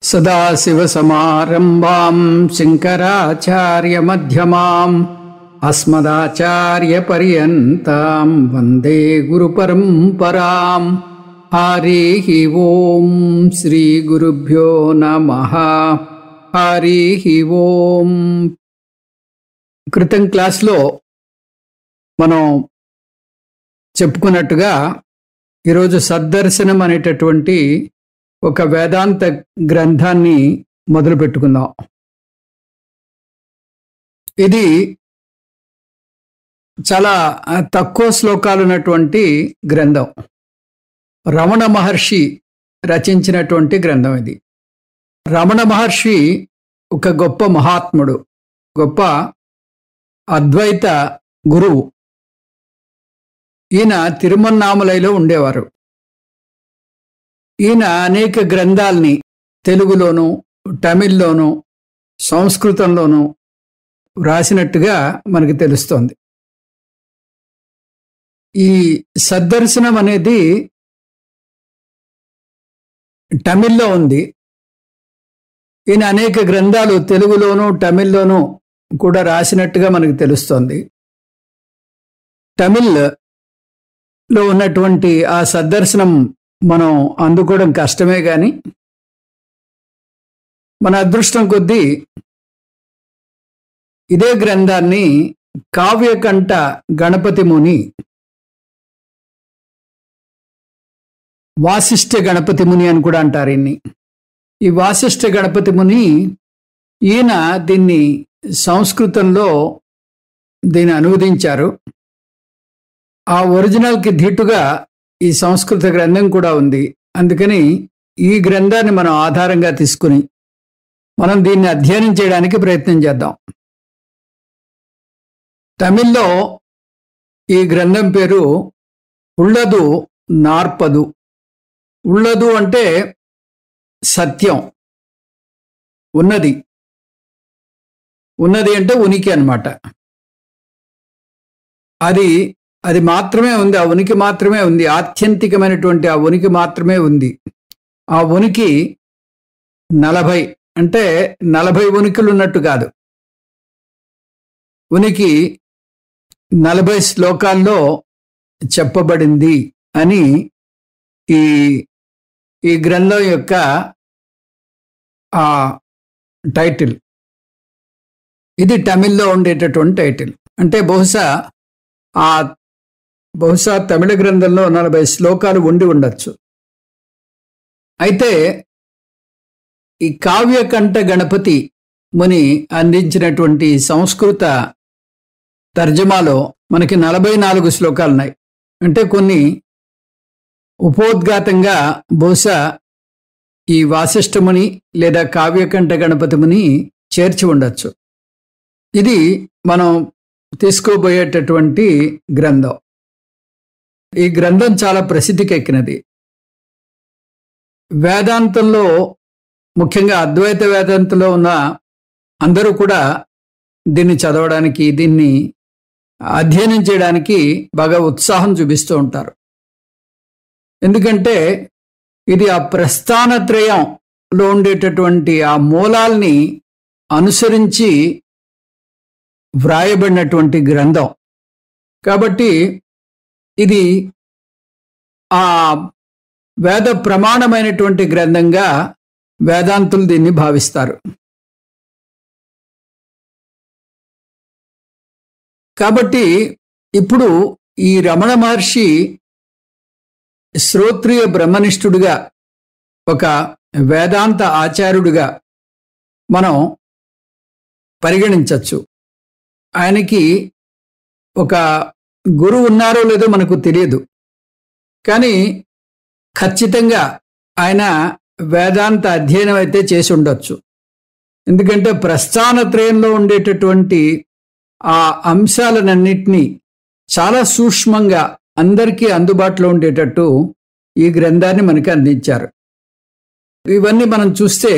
సదాశివసమారంభాం శంకరాచార్యమధ్యమాం అస్మదాచార్యపర్యంతాం వందే గురుపరంపరాం. హరిః ఓం శ్రీ గురుభ్యో నమః. హరిః ఓం. క్రితం క్లాస్లో మనం చెప్పుకున్నట్టుగా ఈరోజు సద్దర్శనం అనేటటువంటి ఒక వేదాంత గ్రంథాన్ని మొదలు పెట్టుకుందాం. ఇది చాలా తక్కువ శ్లోకాలు ఉన్నటువంటి గ్రంథం. రమణ మహర్షి రచించినటువంటి గ్రంథం ఇది. రమణ మహర్షి ఒక గొప్ప మహాత్ముడు, గొప్ప అద్వైత గురువు. ఈయన తిరుమన్నామలైలో ఉండేవారు. ఈయన అనేక గ్రంథాల్ని తెలుగులోను, తమిళ్లోను, సంస్కృతంలోను వ్రాసినట్టుగా మనకి తెలుస్తోంది. ఈ సద్దర్శనం అనేది తమిళ్లో ఉంది. ఈయన అనేక గ్రంథాలు తెలుగులోను, తమిళ్లోను కూడా రాసినట్టుగా మనకు తెలుస్తోంది. తమిళ్లో ఉన్నటువంటి ఆ సద్దర్శనం మనం అందుకోవడం కష్టమే, కానీ మన అదృష్టం కొద్దీ ఇదే గ్రంథాన్ని కావ్యకంఠ గణపతి ముని, వాసిష్ఠ గణపతి ముని అని కూడా అంటారు ఈయన్ని. ఈ వాసిష్ఠ గణపతి ముని ఈయన దీన్ని సంస్కృతంలో దీన్ని అనువదించారు. ఆ ఒరిజినల్కి ధీటుగా ఈ సంస్కృత గ్రంథం కూడా ఉంది. అందుకని ఈ గ్రంథాన్ని మనం ఆధారంగా తీసుకుని మనం దీన్ని అధ్యయనం చేయడానికి ప్రయత్నం చేద్దాం. తమిళ్లో ఈ గ్రంథం పేరు ఉళ్ళదు నార్పదు. ఉళ్ళదు అంటే సత్యం, ఉన్నది. ఉన్నది అంటే ఉనికి అన్నమాట. అది మాత్రమే ఉంది, ఆ ఉనికి మాత్రమే ఉంది, ఆత్యంతికమైనటువంటి ఆ ఉనికి మాత్రమే ఉంది. ఆ ఉనికి 40 అంటే 40 ఉనికిలు ఉన్నట్టు కాదు. ఉనికి 40 శ్లోకాల్లో చెప్పబడింది అని ఈ గ్రంథం యొక్క ఆ టైటిల్. ఇది తమిళ్లో ఉండేటటువంటి టైటిల్. అంటే బహుశా తమిళ గ్రంథంలో 40 శ్లోకాలు ఉండి ఉండొచ్చు. అయితే ఈ కావ్యకంఠ గణపతి ముని అందించినటువంటి సంస్కృత తర్జమాలో మనకి 44 శ్లోకాలు ఉన్నాయి. అంటే కొన్ని ఉపోద్ఘాతంగా బహుశా ఈ వాసిష్ఠముని లేదా కావ్యకంఠ గణపతి ముని చేర్చి ఉండొచ్చు. ఇది మనం తీసుకోబోయేటటువంటి గ్రంథం. ఈ గ్రంథం చాలా ప్రసిద్ధికెక్కినది. వేదాంతంలో, ముఖ్యంగా అద్వైత వేదాంతంలో ఉన్న అందరూ కూడా దీన్ని చదవడానికి, దీన్ని అధ్యయనం చేయడానికి బాగా ఉత్సాహం చూపిస్తూ ఉంటారు. ఎందుకంటే ఇది ఆ ప్రస్థానత్రయంలో ఉండేటటువంటి ఆ మూలాల్ని అనుసరించి వ్రాయబడినటువంటి గ్రంథం. కాబట్టి ఇది ఆ వేద ప్రమాణమైనటువంటి గ్రంథంగా వేదాంతులు దీన్ని భావిస్తారు. కాబట్టి ఇప్పుడు ఈ రమణ మహర్షి శ్రోత్రియ బ్రహ్మనిష్ఠుడిగా, ఒక వేదాంత ఆచార్యుడిగా మనం పరిగణించవచ్చు. ఆయనకి ఒక గురువు ఉన్నారో లేదో మనకు తెలియదు, కానీ ఖచ్చితంగా ఆయన వేదాంత అధ్యయనం అయితే చేసి ఉండొచ్చు. ఎందుకంటే ప్రస్థానత్రయంలో ఉండేటటువంటి ఆ అంశాలన్నింటినీ చాలా సూక్ష్మంగా అందరికీ అందుబాటులో ఉండేటట్టు ఈ గ్రంథాన్ని మనకి అందించారు. ఇవన్నీ మనం చూస్తే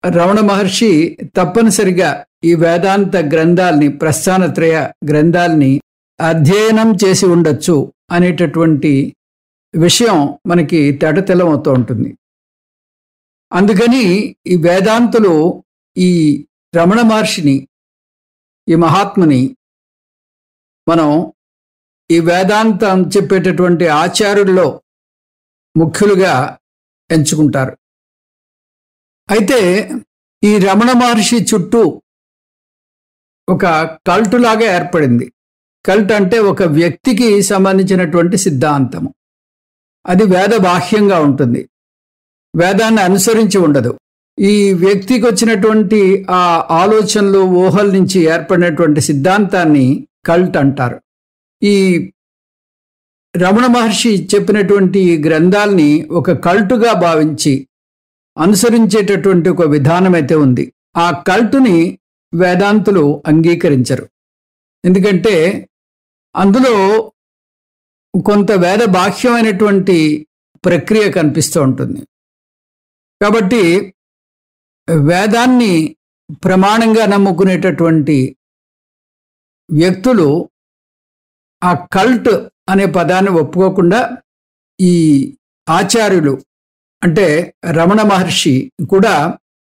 రమణ మహర్షి తప్పనిసరిగా ఈ వేదాంత గ్రంథాల్ని, ప్రస్థానత్రయ గ్రంథాల్ని అధ్యయనం చేసి ఉండొచ్చు అనేటటువంటి విషయం మనకి తేటతెల్లం అవుతూ ఉంటుంది. అందుకని ఈ వేదాంతులు ఈ రమణ మహర్షిని, ఈ మహాత్ముని మనం ఈ వేదాంతం చెప్పేటటువంటి ఆచార్యుల్లో ముఖ్యులుగా ఎంచుకుంటారు. అయితే ఈ రమణ మహర్షి చుట్టూ ఒక కల్ట్ లాగా ఏర్పడింది. కల్ట్ అంటే ఒక వ్యక్తికి సంబంధించినటువంటి సిద్ధాంతము. అది వేద బాహ్యంగా ఉంటుంది, వేదాన్ని అనుసరించి ఉండదు. ఈ వ్యక్తికి వచ్చినటువంటి ఆ ఆలోచనలు, ఊహల నుంచి ఏర్పడినటువంటి సిద్ధాంతాన్ని కల్ట్ అంటారు. ఈ రమణ మహర్షి చెప్పినటువంటి గ్రంథాల్ని ఒక కల్టుగా భావించి అనుసరించేటటువంటి ఒక విధానం అయితే ఉంది. ఆ కల్టుని వేదాంతులు అంగీకరించరు. ఎందుకంటే అందులో కొంత వేద బాహ్యమైనటువంటి ప్రక్రియ కనిపిస్తూ ఉంటుంది. కాబట్టి వేదాన్ని ప్రమాణంగా నమ్ముకునేటటువంటి వ్యక్తులు ఆ కల్ట్ అనే పదాన్ని ఒప్పుకోకుండా ఈ ఆచార్యులు అంటే రమణ మహర్షి కూడా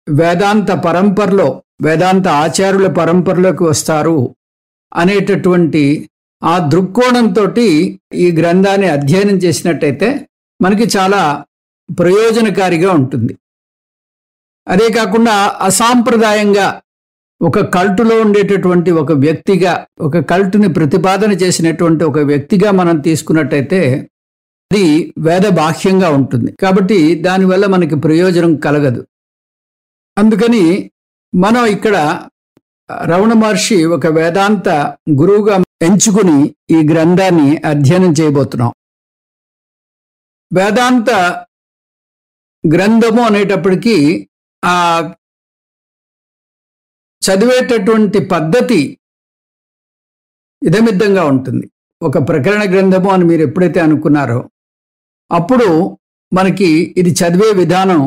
వేదాంత పరంపరలో, వేదాంత ఆచార్యుల పరంపరలోకి వస్తారు అనేటటువంటి ఆ దృక్కోణంతో ఈ గ్రంథాన్ని అధ్యయనం చేసినట్టయితే మనకి చాలా ప్రయోజనకారిగా ఉంటుంది. అదే కాకుండా అసాంప్రదాయంగా ఒక కల్టులో ఉండేటటువంటి ఒక వ్యక్తిగా, ఒక కల్టుని ప్రతిపాదన చేసినటువంటి ఒక వ్యక్తిగా మనం తీసుకున్నట్టయితే అది వేద బాహ్యంగా ఉంటుంది. కాబట్టి దానివల్ల మనకి ప్రయోజనం కలగదు. అందుకని మనం ఇక్కడ రమణ మహర్షి ఒక వేదాంత గురువుగా ఎంచుకుని ఈ గ్రంథాన్ని అధ్యయనం చేయబోతున్నాం. వేదాంత గ్రంథము అనేటప్పటికీ ఆ చదివేటటువంటి పద్ధతి ఇదమిద్దంగా ఉంటుంది. ఒక ప్రకరణ గ్రంథము అని మీరు ఎప్పుడైతే అనుకున్నారో అప్పుడు మనకి ఇది చదివే విధానం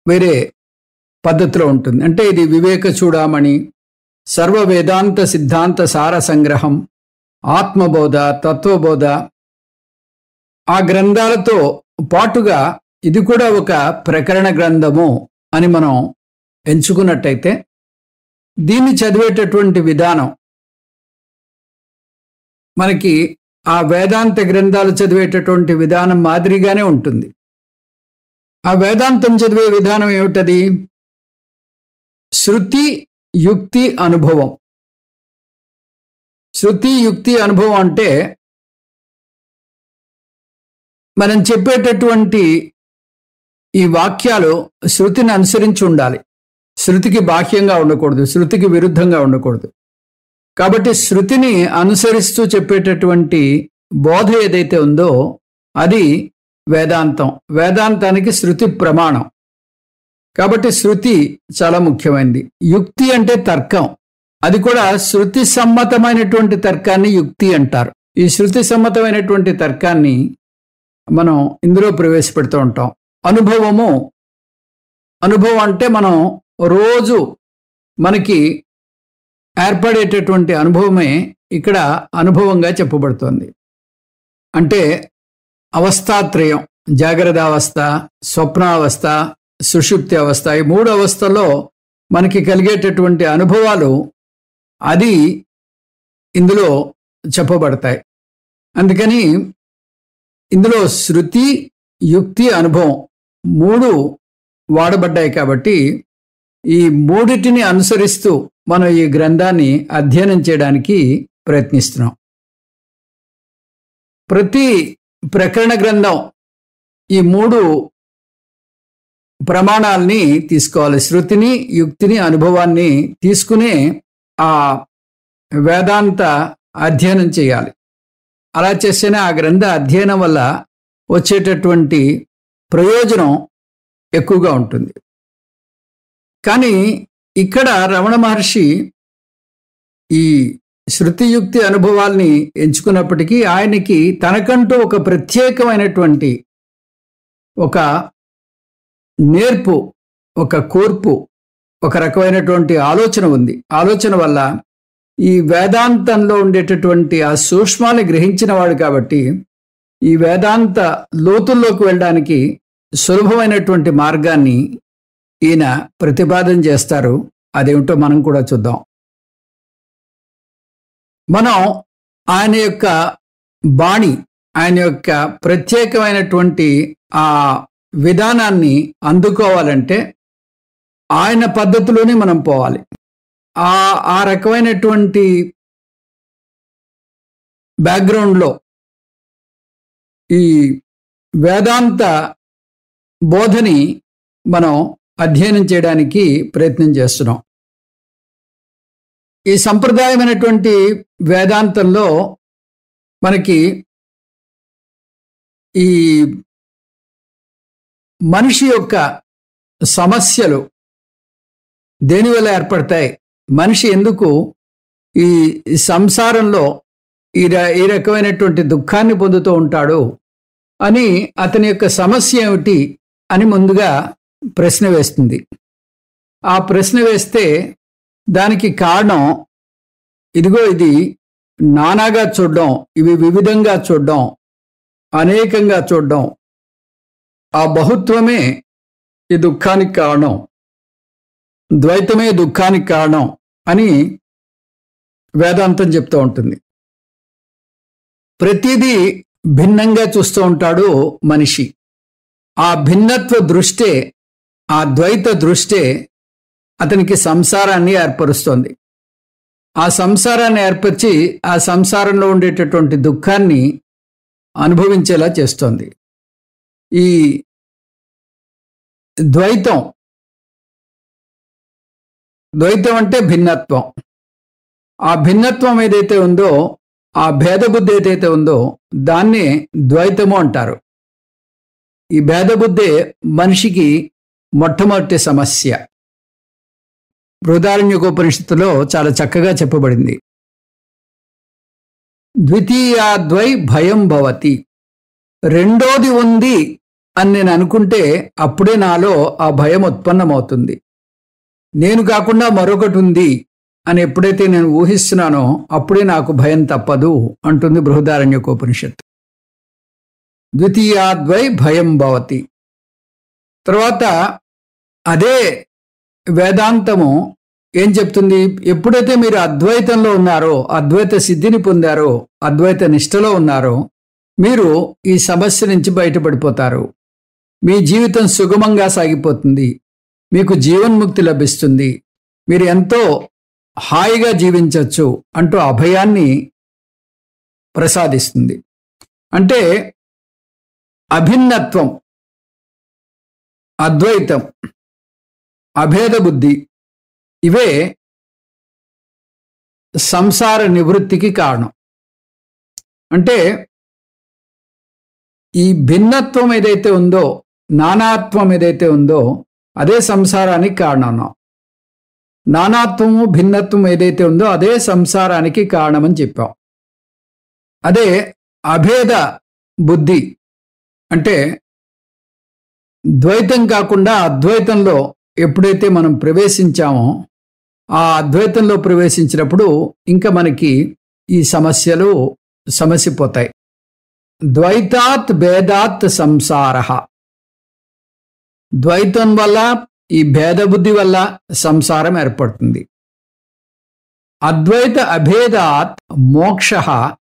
వేరే పద్ధతిలో ఉంటుంది. అంటే ఇది వివేక చూడామణి, సర్వ వేదాంత సిద్ధాంత సార సంగ్రహం, ఆత్మబోధ, తత్వబోధ, ఆ గ్రంథాలతో పాటుగా ఇది కూడా ఒక ప్రకరణ గ్రంథము అని మనం ఎంచుకున్నట్టయితే దీన్ని చదివేటటువంటి విధానం మనకి ఆ వేదాంత గ్రంథాలు చదివేటటువంటి విధానం మాదిరిగానే ఉంటుంది. ఆ వేదాంతం చదివే విధానం ఏమిటది? శృతి యుక్తి అనుభవం. శృతి యుక్తి అనుభవం అంటే మనం చెప్పేటటువంటి ఈ వాక్యాలు శృతిని అనుసరించి ఉండాలి. శృతికి బాహ్యంగా ఉండకూడదు, శృతికి విరుద్ధంగా ఉండకూడదు. కాబట్టి శృతిని అనుసరిస్తూ చెప్పేటటువంటి బోధ ఏదైతే ఉందో అది వేదాంతం. వేదాంతానికి శృతి ప్రమాణం. కాబట్టి శృతి చాలా ముఖ్యమైనది. యుక్తి అంటే తర్కం. అది కూడా శృతి సమ్మతమైనటువంటి తర్కాన్ని యుక్తి అంటారు. ఈ శృతి సమ్మతమైనటువంటి తర్కాన్ని మనం ఇందులో ప్రవేశపెడుతూ ఉంటాం. అనుభవము, అనుభవం అంటే మనం రోజు మనకి ఏర్పడేటటువంటి అనుభవమే ఇక్కడ అనుభవంగా చెప్పబడుతోంది. అంటే అవస్థాత్రయం, జాగ్రత్త అవస్థ, స్వప్నావస్థ, సుషుప్తి అవస్థ, ఈ మూడు అవస్థల్లో మనకి కలిగేటటువంటి అనుభవాలు అది ఇందులో చెప్పబడతాయి. అందుకని ఇందులో శృతి, యుక్తి, అనుభవం మూడు వాడబడ్డాయి. కాబట్టి ఈ మూడిటిని అనుసరిస్తూ మనం ఈ గ్రంథాన్ని అధ్యయనం చేయడానికి ప్రయత్నిస్తున్నాం. ప్రతి ప్రకరణ గ్రంథం ఈ మూడు ప్రమాణాలని తీసుకోవాలి. శృతిని, యుక్తిని, అనుభవాన్ని తీసుకునే ఆ వేదాంత అధ్యయనం చేయాలి. అలా చేస్తేనే ఆ గ్రంథ అధ్యయనం వల్ల వచ్చేటటువంటి ప్రయోజనం ఎక్కువగా ఉంటుంది. కానీ ఇక్కడ రమణ మహర్షి ఈ శృతియుక్తి అనుభవాల్ని ఎంచుకున్నప్పటికీ ఆయనకి తనకంటూ ఒక ప్రత్యేకమైనటువంటి ఒక నేర్పు, ఒక కూర్పు, ఒక రకమైనటువంటి ఆలోచన ఉంది. ఆలోచన వల్ల ఈ వేదాంతంలో ఉండేటటువంటి ఆ సూక్ష్మాన్ని గ్రహించిన వాడు కాబట్టి ఈ వేదాంత లోతుల్లోకి వెళ్ళడానికి సులభమైనటువంటి మార్గాన్ని ఈయన ప్రతిపాదన చేస్తారు. అదేమిటో మనం కూడా చూద్దాం. మనం ఆయన యొక్క బాణి, ఆయన యొక్క ప్రత్యేకమైనటువంటి ఆ విధానాన్ని అందుకోవాలంటే ఆయన పద్ధతిలోనే మనం పోవాలి. ఆ రకమైనటువంటి బ్యాక్గ్రౌండ్లో ఈ వేదాంత బోధని మనం అధ్యయనం చేయడానికి ప్రయత్నం చేస్తున్నాం. ఈ సంప్రదాయమైనటువంటి వేదాంతంలో మనకి ఈ మనిషి యొక్క సమస్యలు దేనివల్ల ఏర్పడతాయి, మనిషి ఎందుకు ఈ సంసారంలో ఈ రకమైనటువంటి దుఃఖాన్ని పొందుతూ ఉంటాడు అని, అతని యొక్క సమస్య ఏమిటి అని ముందుగా ప్రశ్న వేస్తుంది. ఆ ప్రశ్న వేస్తే దానికి కారణం ఇదిగో, ఇది నానాగా చూడడం, ఇవి వివిధంగా చూడడం, అనేకంగా చూడడం, ఆ బహుత్వమే ఈ దుఃఖానికి కారణం, ద్వైతమే దుఃఖానికి కారణం అని వేదాంతం చెప్తూ ఉంటుంది. ప్రతిదీ భిన్నంగా చూస్తూ ఉంటాడు మనిషి. ఆ భిన్నత్వ దృష్టే, ఆ ద్వైత దృష్టే అతనికి సంసారాన్ని ఏర్పరుస్తోంది. ఆ సంసారాన్ని ఏర్పరిచి ఆ సంసారంలో ఉండేటటువంటి దుఃఖాన్ని అనుభవించేలా చేస్తోంది. ఈ ద్వైతం అంటే భిన్నత్వం. ఆ భిన్నత్వం ఏదైతే ఉందో, ఆ భేదబుద్ధి ఏదైతే ఉందో దాన్నే ద్వైతము అంటారు. ఈ భేదబుద్ధే మనిషికి మొట్టమొదటి సమస్య. బృహదారణ్యకోపనిషత్తులో చాలా చక్కగా చెప్పబడింది. ద్వితీయాద్వై భయం భవతి. రెండోది ఉంది అని నేను అనుకుంటే అప్పుడే నాలో ఆ భయం ఉత్పన్నమవుతుంది. నేను కాకుండా మరొకటి ఉంది అని ఎప్పుడైతే నేను ఊహిస్తున్నానో అప్పుడే నాకు భయం తప్పదు అంటుంది బృహదారణ్యకోపనిషత్తు. ద్వితీయాద్వై భయం భవతి. తర్వాత అదే వేదాంతము ఏం చెప్తుంది? ఎప్పుడైతే మీరు అద్వైతంలో ఉన్నారో, అద్వైత సిద్ధిని పొందారో, అద్వైత నిష్టలో ఉన్నారో, మీరు ఈ సమస్య నుంచి బయటపడిపోతారు. మీ జీవితం సుగమంగా సాగిపోతుంది, మీకు జీవన్ముక్తి లభిస్తుంది, మీరు ఎంతో హాయిగా జీవించవచ్చు అంటూ అభయాన్ని ప్రసాదిస్తుంది. అంటే అభిన్నత్వం, అద్వైతం, అభేద బుద్ధి ఇవే సంసార నివృత్తికి కారణం. అంటే ఈ భిన్నత్వం ఏదైతే ఉందో, నానాత్వం ఏదైతే ఉందో అదే సంసారానికి కారణం. నానాత్వము భిన్నత్వం ఏదైతే ఉందో అదే సంసారానికి కారణమని చెప్పాం. అదే అభేద బుద్ధి అంటే ద్వైతం కాకుండా అద్వైతంలో ఎప్పుడైతే మనం ప్రవేశించామో, ఆ అద్వైతంలో ప్రవేశించినప్పుడు ఇంకా మనకి ఈ సమస్యలు సమసిపోతాయి. ద్వైతాత్ భేదాత్ సంసారః. ద్వైతం వల్ల, ఈ భేద బుద్ధి వల్ల సంసారం ఏర్పడుతుంది. అద్వైత అభేదాత్ మోక్షః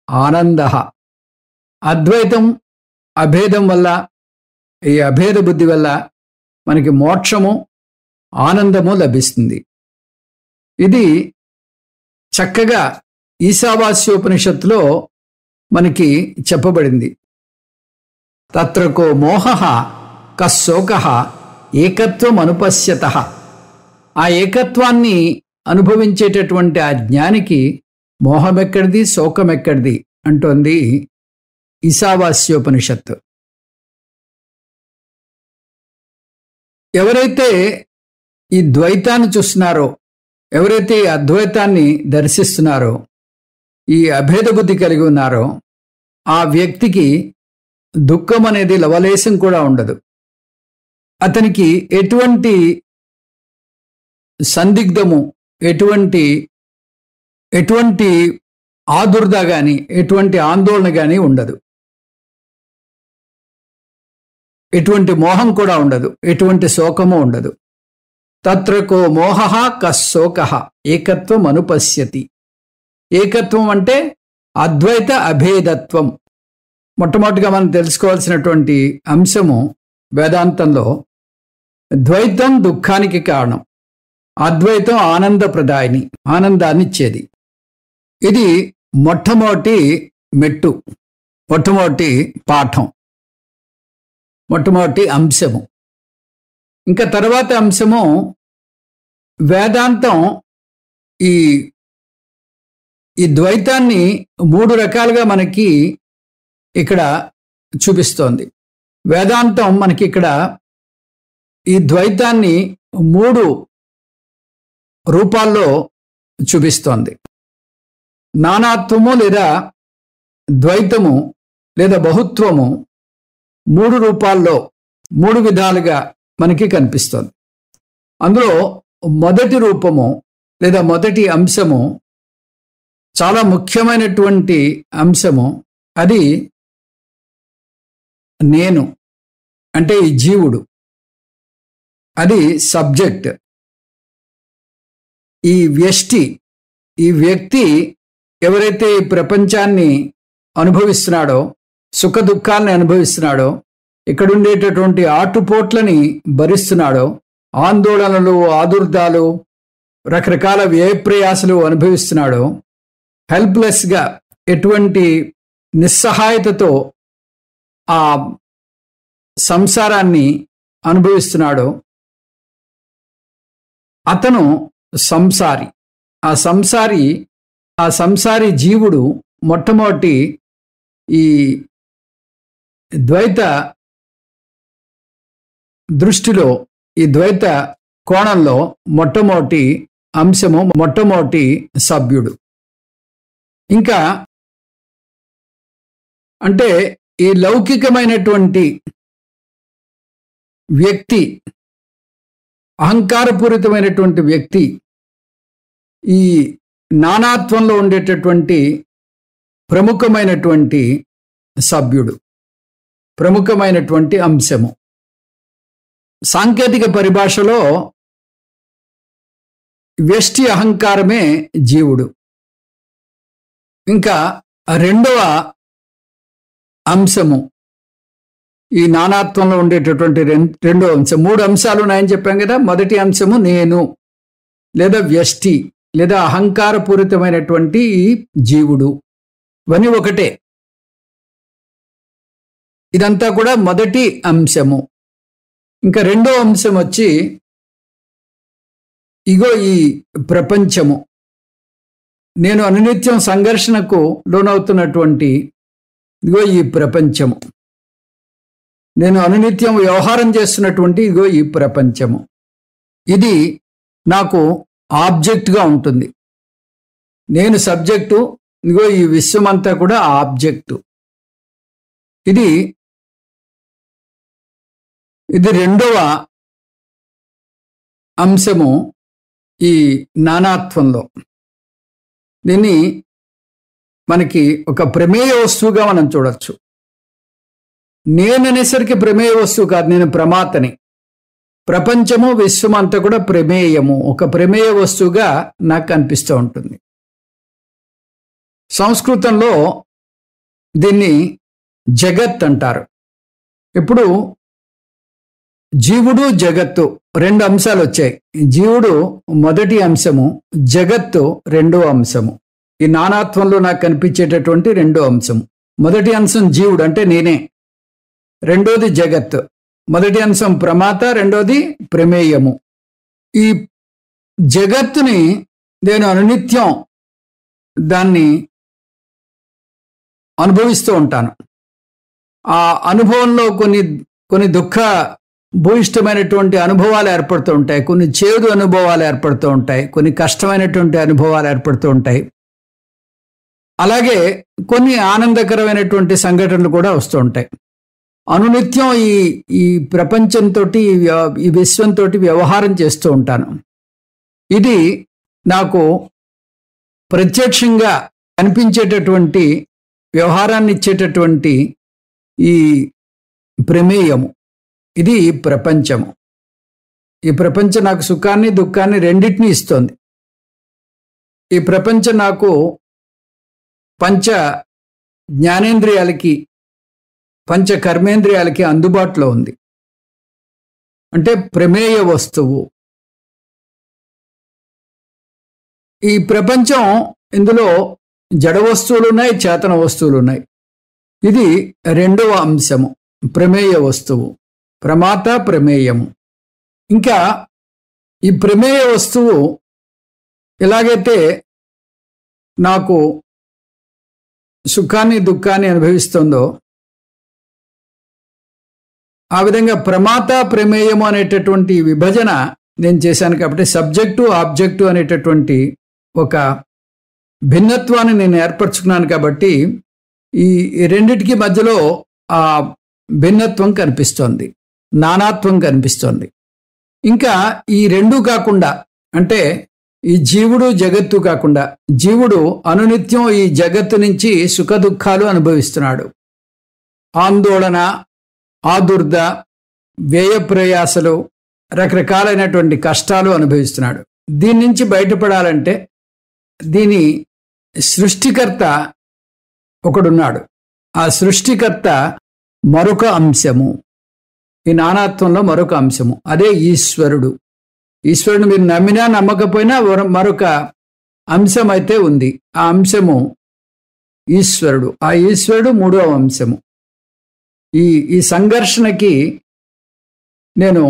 ఆనందః. అద్వైతం అభేదం వల్ల, ఈ అభేద బుద్ధి వల్ల మనకి మోక్షము, ఆనందము లభిస్తుంది. ఇది చక్కగా ఈశావాస్యోపనిషత్తులో మనకి చెప్పబడింది. తత్రకో మోహః కశోకః ఏకత్వం అనుపశ్యతః. ఆ ఏకత్వాన్ని అనుభవించేటటువంటి ఆ జ్ఞానికి మోహమెక్కడిది, శోకమెక్కడిది అంటోంది ఈశావాస్యోపనిషత్తు. ఎవరైతే ఈ ద్వైతాన్ని చూస్తున్నారో, ఎవరైతే ఈ అద్వైతాన్ని దర్శిస్తున్నారో, ఈ అభేద బుద్ధి కలిగి ఉన్నారో, ఆ వ్యక్తికి దుఃఖం అనేది లవలేశం కూడా ఉండదు. అతనికి ఎటువంటి సందిగ్ధము, ఎటువంటి ఆదుర్ద కానీ, ఎటువంటి ఆందోళన కానీ ఉండదు. ఎటువంటి మోహం కూడా ఉండదు, ఎటువంటి శోకము ఉండదు. తత్రకో మోహః కశోకః ఏకత్వం అనుపశ్యతి. ఏకత్వం అంటే అద్వైత అభేదత్వం. మొట్టమొదటిగా మనం తెలుసుకోవాల్సినటువంటి అంశము వేదాంతంలో ద్వైతం దుఃఖానికి కారణం, అద్వైతం ఆనందప్రదాయిని, ఆనందాన్ని ఇచ్చేది. ఇది మొట్టమొదటి మెట్టు, మొట్టమొదటి పాఠం, మొట్టమొదటి అంశము. ఇంకా తర్వాత అంశము వేదాంతం ఈ ద్వైతాన్ని 3 రకాలుగా మనకి ఇక్కడ చూపిస్తోంది. వేదాంతం మనకి ఇక్కడ ఈ ద్వైతాన్ని 3 రూపాల్లో చూపిస్తోంది. నానాత్వము లేదా ద్వైతము లేదా బహుత్వము 3 రూపాల్లో 3 విధాలుగా మనకి కనిపిస్తుంది. అందులో మొదటి రూపము లేదా మొదటి అంశము చాలా ముఖ్యమైనటువంటి అంశము. అది నేను అంటే ఈ జీవుడు, అది సబ్జెక్ట్. ఈ వ్యష్టి, ఈ వ్యక్తి ఎవరైతే ఈ ప్రపంచాన్ని అనుభవిస్తున్నాడో, సుఖ దుఃఖాలని అనుభవిస్తున్నాడో, ఇక్కడ ఉండేటటువంటి ఆటుపోట్లని భరిస్తున్నాడో, ఆందోళనలు, ఆదుర్దాలు, రకరకాల వ్యయప్రయాసలు అనుభవిస్తున్నాడో, హెల్ప్లెస్గా ఎటువంటి నిస్సహాయతతో ఆ సంసారాన్ని అనుభవిస్తున్నాడో అతను సంసారి. ఆ సంసారి జీవుడు మొట్టమొదటి ఈ ద్వైత దృష్టిలో, ఈ ద్వైత కోణంలో మొట్టమొదటి అంశము, మొట్టమొదటి సభ్యుడు. ఇంకా అంటే ఈ లౌకికమైనటువంటి వ్యక్తి, అహంకారపూరితమైనటువంటి వ్యక్తి ఈ నానాత్వంలో ఉండేటటువంటి ప్రముఖమైనటువంటి సభ్యుడు, ప్రముఖమైనటువంటి అంశము. సాంకేతిక పరిభాషలో వ్యష్టి అహంకారమే జీవుడు. ఇంకా రెండవ అంశము ఈ నానాత్వంలో ఉండేటటువంటి రెండో అంశం. 3 అంశాలు ఉన్నాయని చెప్పాం కదా. మొదటి అంశము నేను లేదా వ్యష్టి లేదా అహంకారపూరితమైనటువంటి ఈ జీవుడు, ఇవన్నీ ఒకటే. ఇదంతా కూడా మొదటి అంశము. ఇంకా రెండో అంశం వచ్చి ఇగో ఈ ప్రపంచము, నేను అనునిత్యం సంఘర్షణకు లోనవుతున్నటువంటి ఇగో ఈ ప్రపంచము, నేను అనునిత్యం వ్యవహారం చేస్తున్నటువంటి ఇగో ఈ ప్రపంచము. ఇది నాకు ఆబ్జెక్ట్గా ఉంటుంది. నేను సబ్జెక్టు, ఇగో ఈ విశ్వమంతా కూడా ఆబ్జెక్టు. ఇది రెండవ అంశము ఈ నానాత్వంలో. దీన్ని మనకి ఒక ప్రమేయ వస్తువుగా మనం చూడొచ్చు. నేననేసరికి ప్రమేయ వస్తువు కాదు, నేను ప్రమాతని. ప్రపంచము, విశ్వం అంతా కూడా ప్రమేయము, ఒక ప్రమేయ వస్తువుగా నాకు అనిపిస్తూ ఉంటుంది. సంస్కృతంలో దీన్ని జగత్ అంటారు. ఇప్పుడు జీవుడు, జగత్తు 2 అంశాలు వచ్చాయి. జీవుడు మొదటి అంశము, జగత్తు రెండో అంశము. ఈ నానాత్వంలో నాకు కనిపించేటటువంటి రెండో అంశము. మొదటి అంశం జీవుడు అంటే నేనే, రెండోది జగత్. మొదటి అంశం ప్రమాత, రెండోది ప్రమేయము. ఈ జగత్తుని నేను అనునిత్యం దాన్ని అనుభవిస్తూ ఉంటాను. ఆ అనుభవంలో కొన్ని దుఃఖ భూయిష్టమైనటువంటి అనుభవాలు ఏర్పడుతూ ఉంటాయి, కొన్ని చేదు అనుభవాలు ఏర్పడుతూ ఉంటాయి, కొన్ని కష్టమైనటువంటి అనుభవాలు ఏర్పడుతూ ఉంటాయి. అలాగే కొన్ని ఆనందకరమైనటువంటి సంఘటనలు కూడా వస్తూ ఉంటాయి. అనునిత్యం ఈ ప్రపంచంతో, ఈ విశ్వంతో వ్యవహారం చేస్తూ ఉంటాను. ఇది నాకు ప్రత్యక్షంగా కనిపించేటటువంటి వ్యవహారాన్ని ఇచ్చేటటువంటి ఈ ప్రమేయము. ఇది ప్రపంచము. ఈ ప్రపంచం నాకు సుఖాన్ని దుఃఖాన్ని రెండింటినీ ఇస్తోంది. ఈ ప్రపంచం నాకు పంచ జ్ఞానేంద్రియాలకి పంచ కర్మేంద్రియాలకి అందుబాటులో ఉంది. అంటే ప్రమేయ వస్తువు. ఈ ప్రపంచం ఇందులో జడ వస్తువులు ఉన్నాయి, చేతన వస్తువులు ఉన్నాయి. ఇది రెండవ అంశము, ప్రమేయ వస్తువు. ప్రమాత ప్రమేయము. ఇంకా ఈ ప్రమేయ వస్తువు ఎలాగైతే నాకు సుఖాన్ని దుఃఖాన్ని అనుభవిస్తుందో ఆ విధంగా ప్రమాత ప్రమేయము అనేటటువంటి విభజన నేను చేశాను. కాబట్టి సబ్జెక్టు ఆబ్జెక్టు అనేటటువంటి ఒక భిన్నత్వాన్ని నేను ఏర్పరచుకున్నాను. కాబట్టి ఈ రెండిటికి మధ్యలో ఆ భిన్నత్వం కనిపిస్తోంది, నానాత్వం కనిపిస్తోంది. ఇంకా ఈ రెండు కాకుండా, అంటే ఈ జీవుడు జగత్తు కాకుండా, జీవుడు అనునిత్యం ఈ జగత్తు నుంచి సుఖ దుఃఖాలు అనుభవిస్తున్నాడు. ఆందోళన, ఆదుర్ద, వ్యయ ప్రయాసలు, రకరకాలైనటువంటి కష్టాలు అనుభవిస్తున్నాడు. దీని నుంచి బయటపడాలంటే దీని సృష్టికర్త ఒకడున్నాడు. ఆ సృష్టికర్త మరొక అంశము, ఈ నానాత్వంలో మరొక అంశము, అదే ఈశ్వరుడు. ఈశ్వరుడు మీరు నమ్మినా నమ్మకపోయినా మరొక అంశం అయితే ఉంది. ఆ అంశము ఈశ్వరుడు. ఆ ఈశ్వరుడు మూడవ అంశము. ఈ సంఘర్షణకి నేను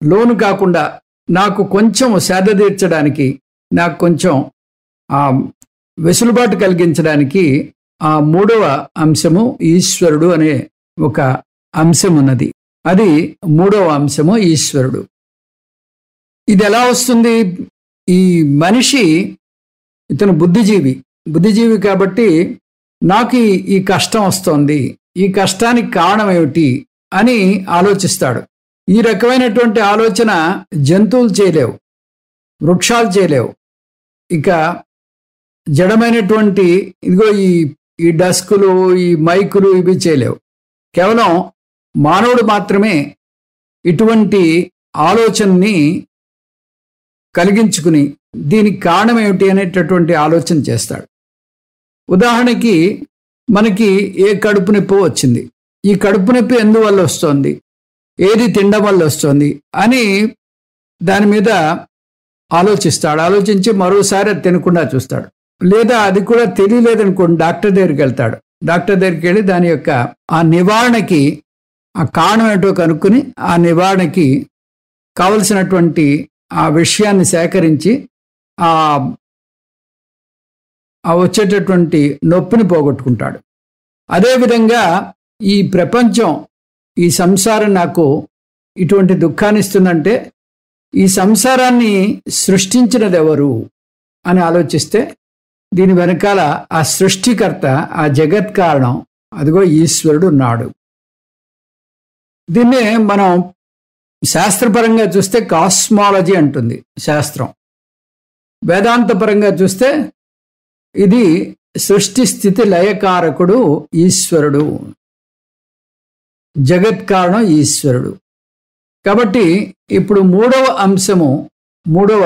లోను కాకుండా నాకు కొంచెం సేద తీర్చడానికి, నాకు కొంచెం వెసులుబాటు కలిగించడానికి ఆ మూడవ అంశము ఈశ్వరుడు అనే ఒక అంశం ఉన్నది. అది మూడవ అంశము ఈశ్వరుడు. ఇది ఎలా వస్తుంది? ఈ మనిషి, ఇతను బుద్ధిజీవి కాబట్టి నాకు ఈ కష్టం వస్తోంది, ఈ కష్టానికి కారణం ఏమిటి అని ఆలోచిస్తాడు. ఈ రకమైనటువంటి ఆలోచన జంతువులు చేయలేవు, వృక్షాలు చేయలేవు. ఇక జడమైనటువంటి ఇదిగో ఈ డస్కులు, ఈ మైకులు ఇవి చేయలేవు. కేవలం మానవుడు మాత్రమే ఇటువంటి ఆలోచనని కలిగించుకుని దీనికి కారణం ఏమిటి అనేటటువంటి ఆలోచన చేస్తాడు. ఉదాహరణకి మనకి ఏ కడుపు నొప్పి వచ్చింది, ఈ కడుపు నొప్పి ఎందువల్ల వస్తుంది, ఏది తినడం వల్ల వస్తుంది అని దాని మీద ఆలోచిస్తాడు. ఆలోచించి మరోసారి అది తినకుండా చూస్తాడు. లేదా అది కూడా తెలియలేదనుకోండి, డాక్టర్ దగ్గరికి వెళ్తాడు. డాక్టర్ దగ్గరికి వెళ్ళి దాని యొక్క ఆ నివారణకి, ఆ కారణం ఏంటో కనుక్కొని ఆ నివారణకి కావలసినటువంటి ఆ విషయాన్ని సేకరించి ఆ వచ్చేటటువంటి నొప్పిని పోగొట్టుకుంటాడు. అదేవిధంగా ఈ ప్రపంచం, ఈ సంసారం నాకు ఇటువంటి దుఃఖాన్ని ఇస్తుందంటే ఈ సంసారాన్ని సృష్టించినది ఎవరు అని ఆలోచిస్తే దీని వెనకాల ఆ సృష్టికర్త, ఆ జగత్ కారణం, అదిగో ఈశ్వరుడు ఉన్నాడు. దీన్నే మనం శాస్త్రపరంగా చూస్తే కాస్మాలజీ అంటుంది శాస్త్రం. వేదాంతపరంగా చూస్తే ఇది సృష్టి స్థితి లయకారకుడు ఈశ్వరుడు, జగత్ కారణం ఈశ్వరుడు. కాబట్టి ఇప్పుడు మూడవ అంశము, మూడవ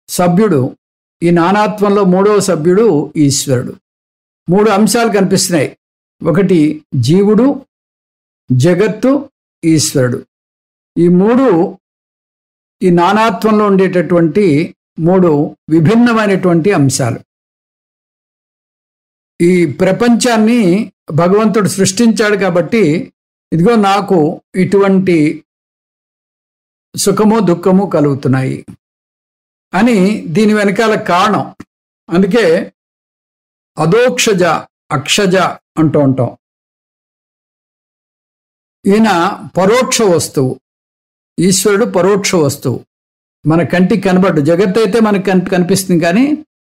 సభ్యుడు, ఈ నానాత్వంలో మూడవ సభ్యుడు ఈశ్వరుడు. మూడు అంశాలు కనిపిస్తున్నాయి. ఒకటి జీవుడు, జగత్తు, ఈశ్వరుడు. ఈ మూడు ఈ నానాత్వంలో ఉండేటటువంటి మూడు విభిన్నమైనటువంటి అంశాలు. ఈ ప్రపంచాన్ని భగవంతుడు సృష్టించాడు కాబట్టి ఇదిగో నాకు ఇటువంటి సుఖము దుఃఖము కలుగుతున్నాయి అని దీని వెనకాల కారణం. అందుకే అదోక్షజ అక్షజ అంటూ ఉంటాం. ఈయన పరోక్ష వస్తువు, ఈశ్వరుడు పరోక్ష వస్తువు, మన కంటికి కనపడ్డు. జగత్ అయితే మనకు కనిపిస్తుంది కానీ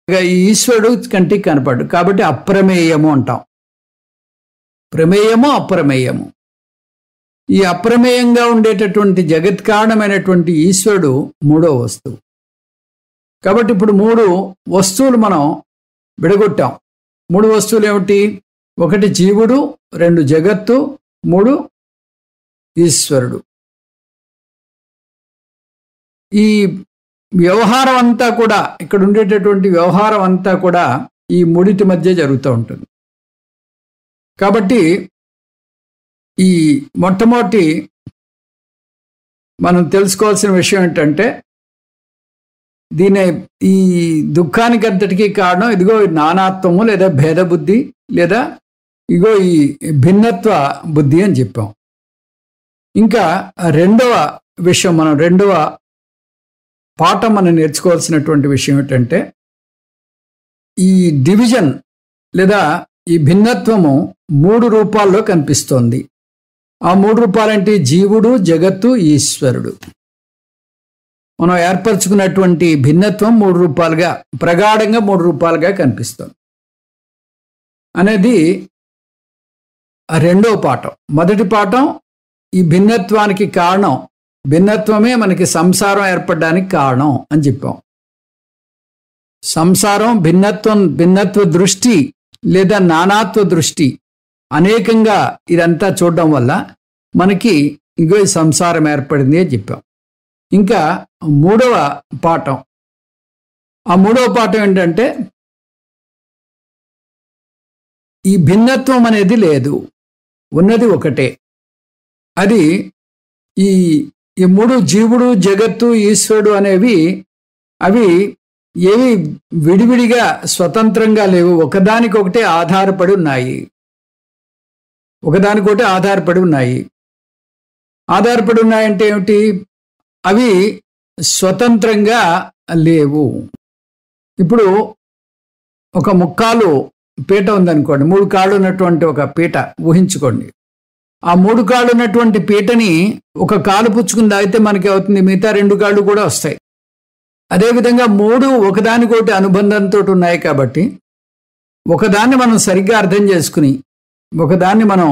ఈ ఈశ్వరుడు కంటికి కనపడ్డు. కాబట్టి అప్రమేయము అంటాం. ప్రమేయము అప్రమేయము. ఈ అప్రమేయంగా ఉండేటటువంటి జగత్ కారణమైనటువంటి ఈశ్వరుడు మూడో వస్తువు. కాబట్టి ఇప్పుడు మూడు వస్తువులు మనం విడగొట్టాం. మూడు వస్తువులు ఏమిటి? ఒకటి జీవుడు, రెండు జగత్తు, మూడు ఈశ్వరుడు. ఈ వ్యవహారం అంతా కూడా, ఇక్కడ ఉండేటటువంటి వ్యవహారం అంతా కూడా ఈ మూడిటి మధ్య జరుగుతూ ఉంటుంది. కాబట్టి ఈ మొట్టమొదటి మనం తెలుసుకోవాల్సిన విషయం ఏంటంటే, ఈ దుఃఖానికి అంతటికీ కారణం ఇదిగో నానాత్వము లేదా భేదబుద్ధి లేదా ఇగో ఈ భిన్నత్వ బుద్ధి అని చెప్పాం. ఇంకా రెండవ విషయం, రెండవ పాఠం మనం నేర్చుకోవాల్సినటువంటి విషయం ఏంటంటే, ఈ డివిజన్ లేదా ఈ భిన్నత్వము 3 రూపాల్లో కనిపిస్తోంది. ఆ 3 రూపాలంటే జీవుడు, జగత్తు, ఈశ్వరుడు. మనం ఏర్పరచుకున్నటువంటి భిన్నత్వం 3 రూపాలుగా, ప్రగాఢంగా 3 రూపాలుగా కనిపిస్తుంది అనేది రెండవ పాఠం. మొదటి పాఠం ఈ భిన్నత్వానికి కారణం, భిన్నత్వమే మనకి సంసారం ఏర్పడడానికి కారణం అని చెప్పాం. సంసారం భిన్నత్వ దృష్టి లేదా నానాత్వ దృష్టి అనేకంగా ఇదంతా చూడడం వల్ల మనకి ఇగో ఈ సంసారం ఏర్పడింది అని చెప్పాం. ఇంకా మూడవ పాఠం, ఆ మూడవ పాఠం ఏంటంటే, ఈ భిన్నత్వం అనేది లేదు, ఉన్నది ఒకటే. అది ఈ 3 జీవుడు, జగత్తు, ఈశ్వరుడు అనేవి అవి ఏవి విడివిడిగా స్వతంత్రంగా లేవు, ఒకదానికొకటే ఆధారపడి ఉన్నాయి. ఒకదానికొకటి ఆధారపడి ఉన్నాయి. ఆధారపడి ఉన్నాయంటే ఏమిటి? అవి స్వతంత్రంగా లేవు. ఇప్పుడు ఒక ముక్కాలు పీట ఉందనుకోండి, 3 కాళ్ళు ఉన్నటువంటి ఒక పీట ఊహించుకోండి. ఆ 3 కాళ్ళు ఉన్నటువంటి పీటని ఒక కాలు పుచ్చుకుని తాగితే మనకి అవుతుంది, మిగతా 2 కాళ్ళు కూడా వస్తాయి. అదేవిధంగా 3 ఒకదానికొకటి అనుబంధంతో ఉన్నాయి. కాబట్టి ఒకదాన్ని మనం సరిగ్గా అర్థం చేసుకుని, ఒకదాన్ని మనం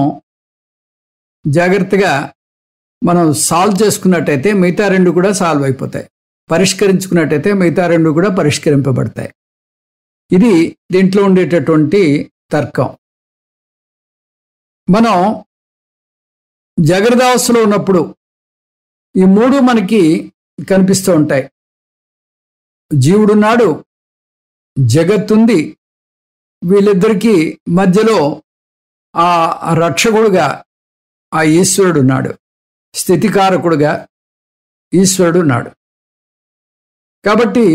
జాగ్రత్తగా మనం సాల్వ్ చేసుకున్నట్టయితే మిగతా 2 కూడా సాల్వ్ అయిపోతాయి. పరిష్కరించుకున్నట్టయితే మిగతా 2 కూడా పరిష్కరింపబడతాయి. ఇది దీంట్లో ఉండేటటువంటి తర్కం. మనం జాగ్రత్త అవస్థలో ఉన్నప్పుడు ఈ 3 మనకి కనిపిస్తూ ఉంటాయి. జీవుడున్నాడు, జగత్తుంది, వీళ్ళిద్దరికీ మధ్యలో ఆ రక్షకుడుగా ఆ ఈశ్వరుడు ఉన్నాడు, స్థితికారకుడుగా ఈశ్వరుడు ఉన్నాడు. కాబట్టి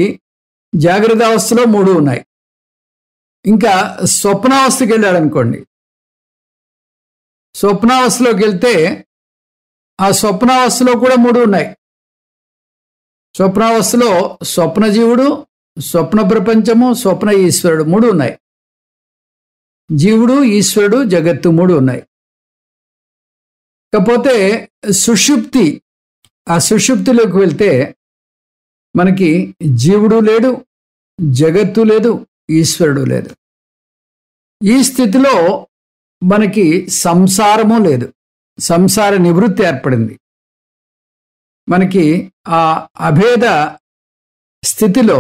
జాగ్రత్త అవస్థలో 3 ఉన్నాయి. ఇంకా స్వప్నావస్థకి వెళ్ళాడు అనుకోండి. స్వప్నావస్థలోకి వెళ్తే ఆ స్వప్నావస్థలో కూడా 3 ఉన్నాయి. స్వప్నావస్థలో స్వప్నజీవుడు, స్వప్న ప్రపంచము, స్వప్న ఈశ్వరుడు 3 ఉన్నాయి. జీవుడు, ఈశ్వరుడు, జగత్తు 3 ఉన్నాయి. కాకపోతే సుషుప్తి, ఆ సుషుప్తిలోకి వెళ్తే మనకి జీవుడు లేడు, జగత్తు లేదు, ఈశ్వరుడు లేదు. ఈ స్థితిలో మనకి సంసారము లేదు, సంసార నివృత్తి ఏర్పడింది. మనకి ఆ అభేద స్థితిలో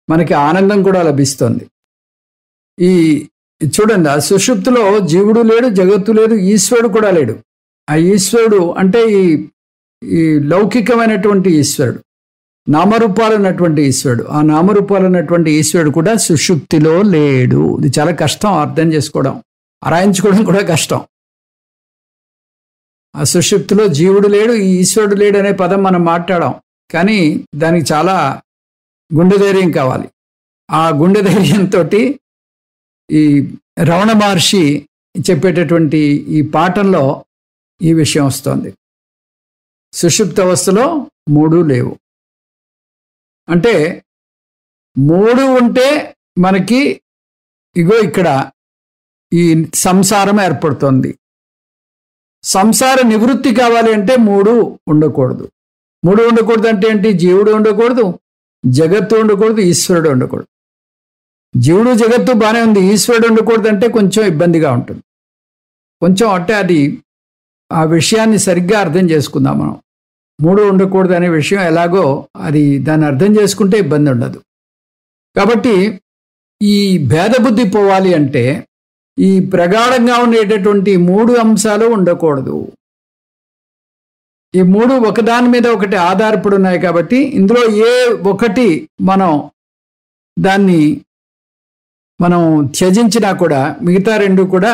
మనకి ఆనందం కూడా లభిస్తుంది. ఈ చూడండి, ఆ సుషుప్తిలో జీవుడు లేడు, జగత్తు లేదు, ఈశ్వరుడు కూడా లేడు. ఆ ఈశ్వరుడు అంటే ఈ లౌకికమైనటువంటి ఈశ్వరుడు, నామరూపాలు ఉన్నటువంటి ఈశ్వరుడు. ఆ నామరూపాలు ఉన్నటువంటి ఈశ్వరుడు కూడా సుషుప్తిలో లేడు. ఇది చాలా కష్టం అర్థం చేసుకోవడం, అరాయించుకోవడం కూడా కష్టం. ఆ సుషుప్తిలో జీవుడు లేడు, ఈ ఈశ్వరుడు లేడు అనే పదం మనం మాట్లాడాం, కానీ దానికి చాలా గుండె ధైర్యం కావాలి. ఆ గుండె ధైర్యంతో ఈ రమణ మహర్షి చెప్పేటటువంటి ఈ పాఠంలో ఈ విషయం వస్తుంది. సుషుప్త అవస్థలో 3 లేవు. అంటే 3 ఉంటే మనకి ఇగో ఇక్కడ ఈ సంసారం ఏర్పడుతుంది. సంసార నివృత్తి కావాలి అంటే 3 ఉండకూడదు. 3 ఉండకూడదు అంటే ఏంటి? జీవుడు ఉండకూడదు, జగత్తు ఉండకూడదు, ఈశ్వరుడు ఉండకూడదు. జీవుడు జగత్తు బాగానే ఉంది, ఈశ్వరుడు ఉండకూడదు అంటే కొంచెం ఇబ్బందిగా ఉంటుంది. కొంచెం అంటే అది ఆ విషయాన్ని సరిగ్గా అర్థం చేసుకుందాం మనం. 3 ఉండకూడదు అనే విషయం ఎలాగో అది దాన్ని అర్థం చేసుకుంటే ఇబ్బంది ఉండదు. కాబట్టి ఈ భేదబుద్ధి పోవాలి అంటే ఈ ప్రగాఢంగా ఉండేటటువంటి 3 అంశాలు ఉండకూడదు. ఈ మూడు ఒకదాని మీద ఒకటి ఆధారపడి ఉన్నాయి కాబట్టి ఇందులో ఏ ఒకటి దాన్ని మనం త్యజించినా కూడా మిగతా రెండు కూడా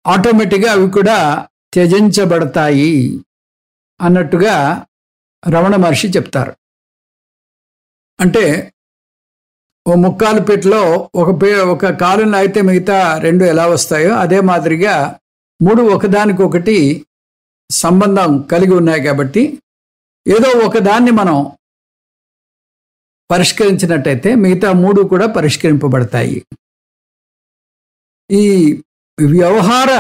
ఆటోమేటిక్గా అవి కూడా త్యజించబడతాయి అన్నట్టుగా రమణ మహర్షి చెప్తారు. అంటే ఓ ముక్కాలు పెట్టెలో ఒక కాలుని అయితే మిగతా రెండు ఎలా వస్తాయో అదే మాదిరిగా మూడు ఒకదానికొకటి సంబంధం కలిగి ఉన్నాయి కాబట్టి ఏదో ఒకదాన్ని మనం పరిష్కరించినట్టయితే మిగతా మూడు కూడా పరిష్కరింపబడతాయి. ఈ వ్యవహార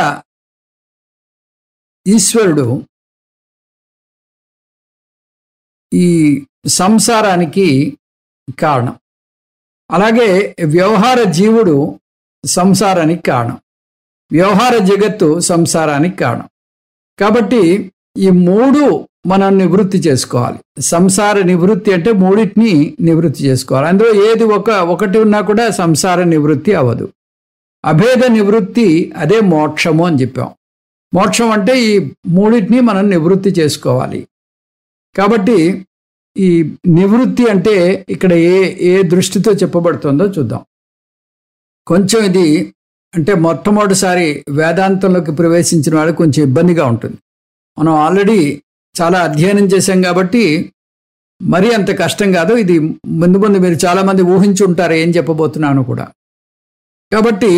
ఈశ్వరుడు ఈ సంసారానికి కారణం, అలాగే వ్యవహార జీవుడు సంసారానికి కారణం, వ్యవహార జగత్తు సంసారానికి కారణం. కాబట్టి ఈ మూడు మనం నివృత్తి చేసుకోవాలి. సంసార నివృత్తి అంటే మూడింటిని నివృత్తి చేసుకోవాలి. అందులో ఏది ఒకటి ఉన్నా కూడా సంసార నివృత్తి అవ్వదు. అభేద నివృత్తి అదే మోక్షము అని చెప్పాం. మోక్షం అంటే ఈ మూడింటిని మనం నివృత్తి చేసుకోవాలి. కాబట్టి ఈ నివృత్తి అంటే ఇక్కడ ఏ దృష్టితో చెప్పబడుతుందో చూద్దాం. కొంచెం ఇది అంటే మొట్టమొదటిసారి వేదాంతంలోకి ప్రవేశించిన వాళ్ళకి కొంచెం ఇబ్బందిగా ఉంటుంది. మనం ఆల్రెడీ చాలా అధ్యయనం చేశాం కాబట్టి మరీ అంత కష్టం కాదు. ఇది ముందు మీరు చాలామంది ఊహించి ఉంటారు ఏం చెప్పబోతున్నాను కూడా. కాబట్టి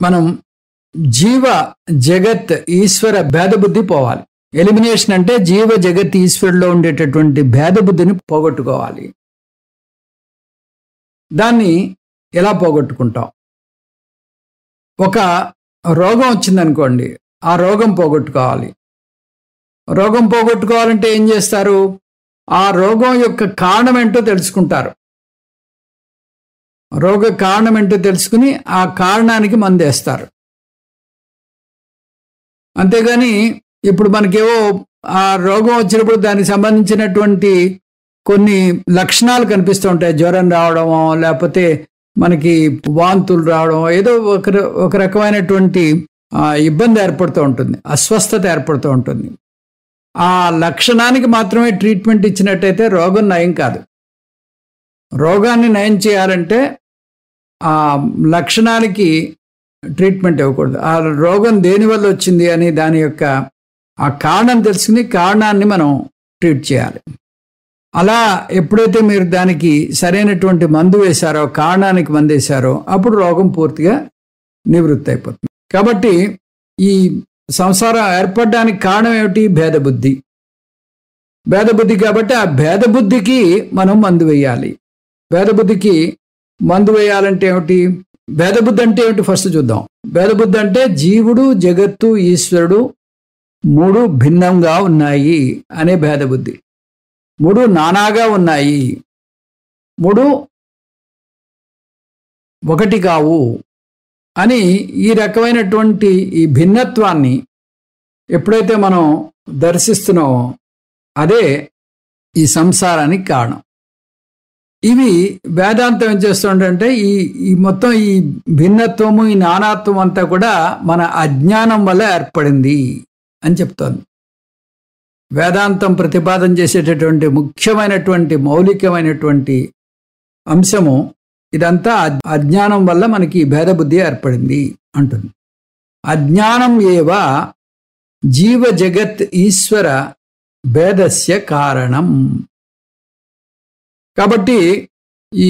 మనం జీవ జగత్ ఈశ్వర భేదబుద్ధి పోవాలి. ఎలిమినేషన్ అంటే జీవ జగత్ ఈశ్వరులో ఉండేటటువంటి భేదబుద్ధిని పోగొట్టుకోవాలి. దాన్ని ఎలా పోగొట్టుకుంటాం? ఒక రోగం వచ్చిందనుకోండి, ఆ రోగం పోగొట్టుకోవాలి. రోగం పోగొట్టుకోవాలంటే ఏం చేస్తారు? ఆ రోగం యొక్క కారణం ఏంటో తెలుసుకుంటారు. రోగ కారణం ఏంటో తెలుసుకుని ఆ కారణానికి మందేస్తారు. అంతేగాని ఇప్పుడు మనకేవో ఆ రోగం వచ్చినప్పుడు దానికి సంబంధించినటువంటి కొన్ని లక్షణాలు కనిపిస్తూ ఉంటాయి. జ్వరం రావడమో లేకపోతే మనకి వాంతులు రావడం, ఏదో ఒక రకమైనటువంటి ఇబ్బంది ఏర్పడుతూ ఉంటుంది, అస్వస్థత ఏర్పడుతూ ఉంటుంది. ఆ లక్షణానికి మాత్రమే ట్రీట్మెంట్ ఇచ్చినట్టయితే రోగం నయం కాదు. రోగాన్ని నయం చేయాలంటే ఆ లక్షణానికి ట్రీట్మెంట్ ఇవ్వకూడదు. ఆ రోగం దేనివల్ల వచ్చింది అని దాని యొక్క ఆ కారణం తెలుసుకుని కారణాన్ని మనం ట్రీట్ చేయాలి. అలా ఎప్పుడైతే మీరు దానికి సరైనటువంటి మందు వేశారో, కారణానికి మందు వేశారో, అప్పుడు రోగం పూర్తిగా నివృత్తి అయిపోతుంది. కాబట్టి ఈ సంసారం ఏర్పడడానికి కారణం ఏమిటి? భేదబుద్ధి. భేదబుద్ధి కాబట్టి ఆ భేదబుద్ధికి మనం మందు వేయాలి. భేదబుద్ధికి మందు వేయాలంటే ఏమిటి? భేదబుద్ధి అంటే ఏమిటి ఫస్ట్ చూద్దాం. భేదబుద్ధి అంటే జీవుడు జగత్తు ఈశ్వరుడు మూడు భిన్నంగా ఉన్నాయి అనే భేదబుద్ధి. మూడు నానాగా ఉన్నాయి, మూడు ఒకటి కావు అని ఈ రకమైనటువంటి ఈ భిన్నత్వాన్ని ఎప్పుడైతే మనం దర్శిస్తున్నామో అదే ఈ సంసారానికి కారణం. ఇవి వేదాంతం ఏం చేస్తుందంటే ఈ మొత్తం ఈ భిన్నత్వము, ఈ నానాత్వం అంతా కూడా మన అజ్ఞానం వల్ల ఏర్పడింది అని చెప్తోంది. వేదాంతం ప్రతిపాదన చేసేటటువంటి ముఖ్యమైనటువంటి మౌలికమైనటువంటి అంశము ఇదంతా అజ్ఞానం వల్ల మనకి భేదబుద్ధి ఏర్పడింది అంటుంది. అజ్ఞానం ఏవ జీవ జగత్ ఈశ్వర భేదస్య కారణం. కాబట్టి ఈ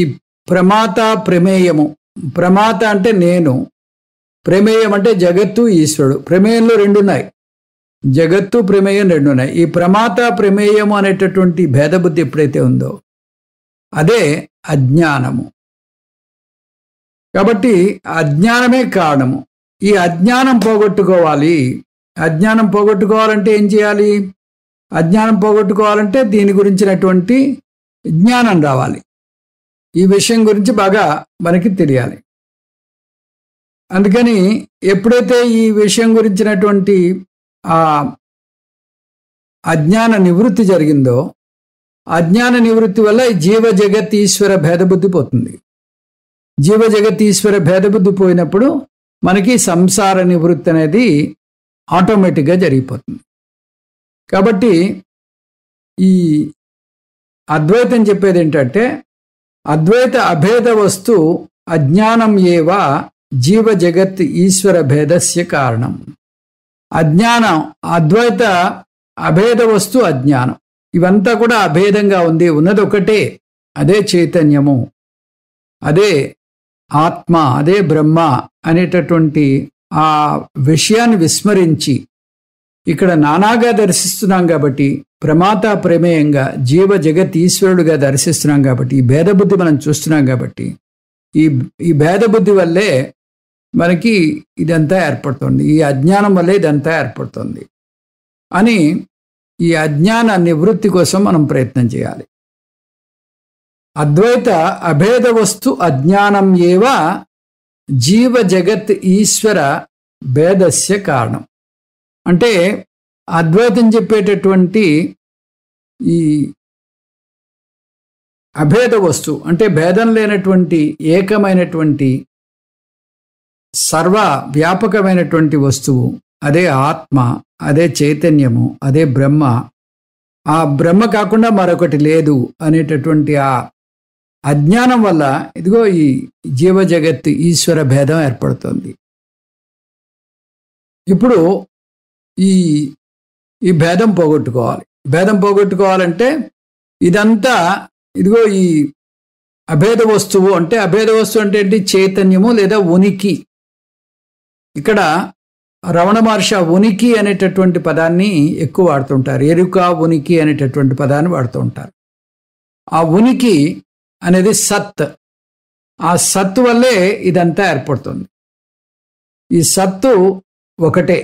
ప్రమాత ప్రమేయము, ప్రమాత అంటే నేను, ప్రమేయం అంటే జగత్తు ఈశ్వరుడు. ప్రమేయంలో రెండున్నాయి, జగత్తు ప్రమేయం రెండున్నాయి. ఈ ప్రమాత ప్రమేయము అనేటటువంటి భేదబుద్ధి ఎప్పుడైతే ఉందో అదే అజ్ఞానము. కాబట్టి అజ్ఞానమే కారణము. ఈ అజ్ఞానం పోగొట్టుకోవాలి. అజ్ఞానం పోగొట్టుకోవాలంటే ఏం చేయాలి? అజ్ఞానం పోగొట్టుకోవాలంటే దీని గురించినటువంటి జ్ఞానం రావాలి. ఈ విషయం గురించి బాగా మనకి తెలియాలి. అందుకని ఎప్పుడైతే ఈ విషయం గురించినటువంటి ఆ అజ్ఞాన నివృత్తి జరిగిందో, అజ్ఞాన నివృత్తి వల్ల ఈ జీవ జగత్ ఈశ్వర భేదబుద్ధి పోతుంది. జీవ జగత్ ఈశ్వర భేదబుద్ధి పోయినప్పుడు మనకి సంసార నివృత్తి అనేది ఆటోమేటిక్గా జరిగిపోతుంది. కాబట్టి ఈ అద్వైతం చెప్పేది ఏంటంటే అద్వైత అభేద వస్తు అజ్ఞానం ఏవ జీవ జగత్ ఈశ్వర భేదస్య కారణం. అజ్ఞానం, అద్వైత అభేద వస్తు అజ్ఞానం, ఇవంతా కూడా అభేదంగా ఉంది. ఉన్నది ఒకటే, అదే చైతన్యము, అదే ఆత్మ, అదే బ్రహ్మ అనేటటువంటి ఆ విషయాన్ని విస్మరించి ఇక్కడ నానాగా దర్శిస్తున్నాం కాబట్టి, ప్రమాత ప్రమేయంగా జీవ జగత్ ఈశ్వరుడుగా దర్శిస్తున్నాం కాబట్టి, ఈ భేదబుద్ధి మనం చూస్తున్నాం కాబట్టి, ఈ భేదబుద్ధి వల్లే మనకి ఇదంతా ఏర్పడుతుంది, ఈ అజ్ఞానం వల్లే ఇదంతా ఏర్పడుతుంది అని ఈ అజ్ఞాన నివృత్తి కోసం మనం ప్రయత్నం చేయాలి. అద్వైత అభేద వస్తు అజ్ఞానం ఏవ జీవ జగత్ ఈశ్వర భేదస్య కారణం. అంటే అద్వైతం చెప్పేటటువంటి ఈ అభేద వస్తు అంటే భేదం లేనటువంటి ఏకమైనటువంటి సర్వ వ్యాపకమైనటువంటి వస్తువు, అదే ఆత్మ, అదే చైతన్యము, అదే బ్రహ్మ. ఆ బ్రహ్మ కాకుండా మరొకటి లేదు అనేటటువంటి ఆ అజ్ఞానం వల్ల ఇదిగో ఈ జీవ జగత్ ఈశ్వర భేదం ఏర్పడుతుంది. ఇప్పుడు ఈ భేదం పోగొట్టుకోవాలి. భేదం పోగొట్టుకోవాలంటే ఇదంతా ఇదిగో ఈ అభేద వస్తువు అంటే, అభేద వస్తువు అంటే ఏంటి? చైతన్యము లేదా ఉనికి. ఇక్కడ రమణ మహర్షి ఉనికి అనేటటువంటి పదాన్ని ఎక్కువ వాడుతుంటారు. ఎరుక, ఉనికి అనేటటువంటి పదాన్ని వాడుతూ ఉంటారు. ఆ ఉనికి అనేది సత్. ఆ సత్తు వల్లే ఇదంతా ఏర్పడుతుంది. ఈ సత్తు ఒకటే,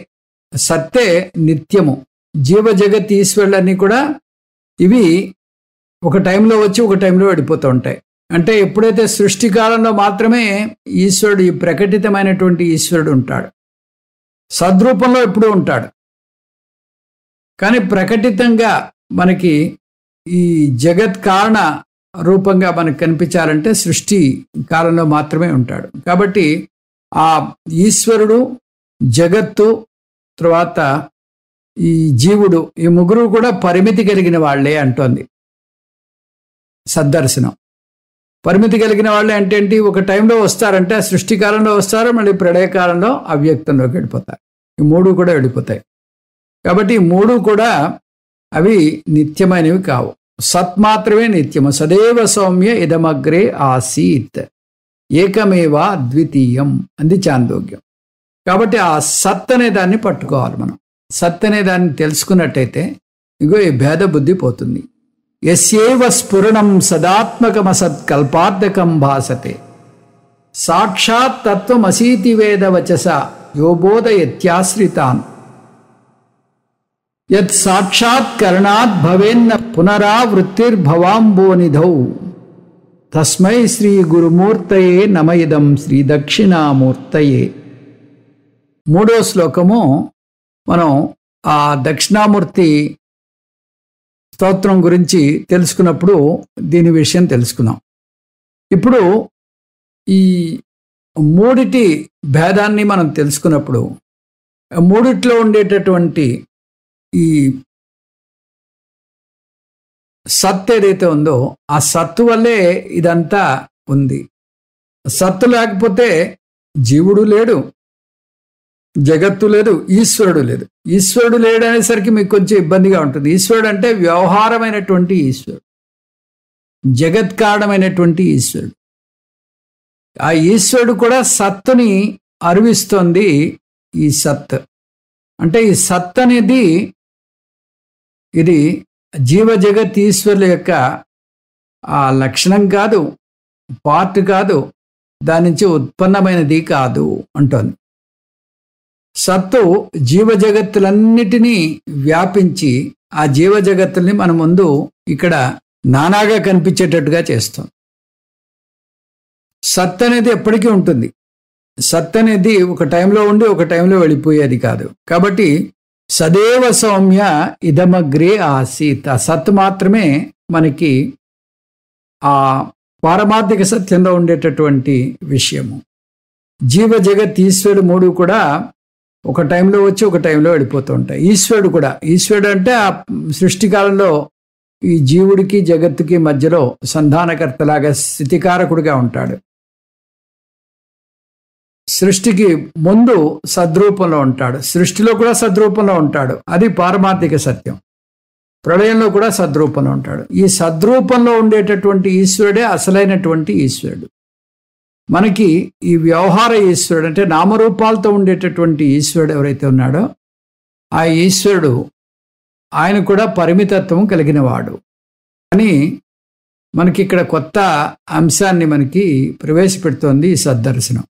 సత్తే నిత్యము. జీవ జగత్ ఈశ్వరులన్నీ కూడా ఇవి ఒక టైంలో వచ్చి ఒక టైంలో వెళ్ళిపోతూ ఉంటాయి. అంటే ఎప్పుడైతే సృష్టి కాలంలో మాత్రమే ఈశ్వరుడు, ఈ ప్రకటితమైనటువంటి ఈశ్వరుడు ఉంటాడు, సద్రూపంలో ఎప్పుడూ ఉంటాడు. కానీ ప్రకటితంగా మనకి ఈ జగత్ కారణ రూపంగా మనకు కనిపించాలంటే సృష్టి కాలంలో మాత్రమే ఉంటాడు. కాబట్టి ఆ ఈశ్వరుడు, జగత్తు, తర్వాత ఈ జీవుడు, ఈ ముగ్గురు కూడా పరిమితి కలిగిన వాళ్లే అంటోంది సద్దర్శనం. పరిమితి కలిగిన వాళ్ళే అంటే ఏంటి? ఒక టైంలో వస్తారంటే సృష్టి కాలంలో వస్తారు, మళ్ళీ ప్రళయకాలంలో అవ్యక్తంలోకి వెళ్ళిపోతారు. ఈ మూడు కూడా వెళ్ళిపోతాయి. కాబట్టి ఈ మూడు కూడా అవి నిత్యమైనవి కావు. సత్ మాత్రమే నిత్యము. సదేవ సౌమ్య ఇదమగ్రే ఆసీత్ ఏకమేవా ద్వితీయం అంది చాందోగ్యం. కాబట్టి ఆ సత్ అనే దాన్ని పట్టుకోవాలి మనం. సత్ అనే దాన్ని తెలుసుకున్నట్టయితే ఇగో ఈ భేద బుద్ధి పోతుంది. యస్యేవ స్ఫురణం సదాత్మకమసత్కల్పార్థకం భాసతే సాక్షాత్ తత్వమసీతి వేద వచస యోబోధయత్యాశ్రితాన్ యత్ సాక్షాత్ కరణాత్ భవేన్న పునరావృత్తిర్భవాంబోనిధౌ తస్మై శ్రీ గురుమూర్తయే నమయిదం శ్రీ దక్షిణామూర్తయే. 3వ శ్లోకము మనం ఆ దక్షిణామూర్తి స్తోత్రం గురించి తెలుసుకున్నప్పుడు దీని విషయం తెలుసుకున్నాం. ఇప్పుడు ఈ మూడిటి భేదాన్ని మనం తెలుసుకున్నప్పుడు మూడిట్లో ఉండేటటువంటి ఈ సత్ ఏదైతే ఉందో ఆ సత్తు వల్లే ఇదంతా ఉంది. సత్తు లేకపోతే జీవుడు లేడు, జగత్తు లేదు, ఈశ్వరుడు లేదు. ఈశ్వరుడు లేడు అనేసరికి మీకు కొంచెం ఇబ్బందిగా ఉంటుంది. ఈశ్వరుడు అంటే వ్యవహారమైనటువంటి ఈశ్వరుడు, జగత్కారణమైనటువంటి ఈశ్వరుడు. ఆ ఈశ్వరుడు కూడా సత్తుని అరువిస్తోంది. ఈ సత్ అంటే ఈ సత్ అనేది ఇది జీవ జగత్ ఈశ్వరుల యొక్క ఆ లక్షణం కాదు, పార్ట్ కాదు, దాని నుంచి ఉత్పన్నమైనది కాదు అంటోంది. సత్తు జీవ జగత్తులన్నిటినీ వ్యాపించి ఆ జీవ జగత్తుల్ని మన ముందు ఇక్కడ నానాగా కనిపించేటట్టుగా చేస్తాం. సత్ అనేది ఎప్పటికీ ఉంటుంది. సత్ అనేది ఒక టైంలో ఉండి ఒక టైంలో వెళ్ళిపోయేది కాదు. కాబట్టి సదేవ సౌమ్య ఇదమగ్రే ఆసీత్, ఆ సత్ మాత్రమే మనకి ఆ పారమార్థిక సత్యంలో ఉండేటటువంటి విషయము. జీవ జగత్ ఈశ్వరుడు మూడు కూడా ఒక టైంలో వచ్చి ఒక టైంలో వెళ్ళిపోతూ ఉంటాయి. ఈశ్వరుడు కూడా, ఈశ్వరుడు అంటే ఆ సృష్టి కాలంలో ఈ జీవుడికి జగత్తుకి మధ్యలో సంధానకర్తలాగా స్థితికారకుడిగా ఉంటాడు. సృష్టికి ముందు సద్రూపంలో ఉంటాడు, సృష్టిలో కూడా సద్రూపంలో ఉంటాడు, అది పారమార్థిక సత్యం. ప్రళయంలో కూడా సద్రూపంలో ఉంటాడు. ఈ సద్రూపంలో ఉండేటటువంటి ఈశ్వరుడే అసలైనటువంటి ఈశ్వరుడు. మనకి ఈ వ్యవహార ఈశ్వరుడు అంటే నామరూపాలతో ఉండేటటువంటి ఈశ్వరుడు ఎవరైతే ఉన్నాడో ఆ ఈశ్వరుడు ఆయన కూడా పరిమితత్వం కలిగిన వాడు అని మనకి ఇక్కడ కొత్త అంశాన్ని మనకి ప్రవేశపెడుతోంది ఈ సద్దర్శనం.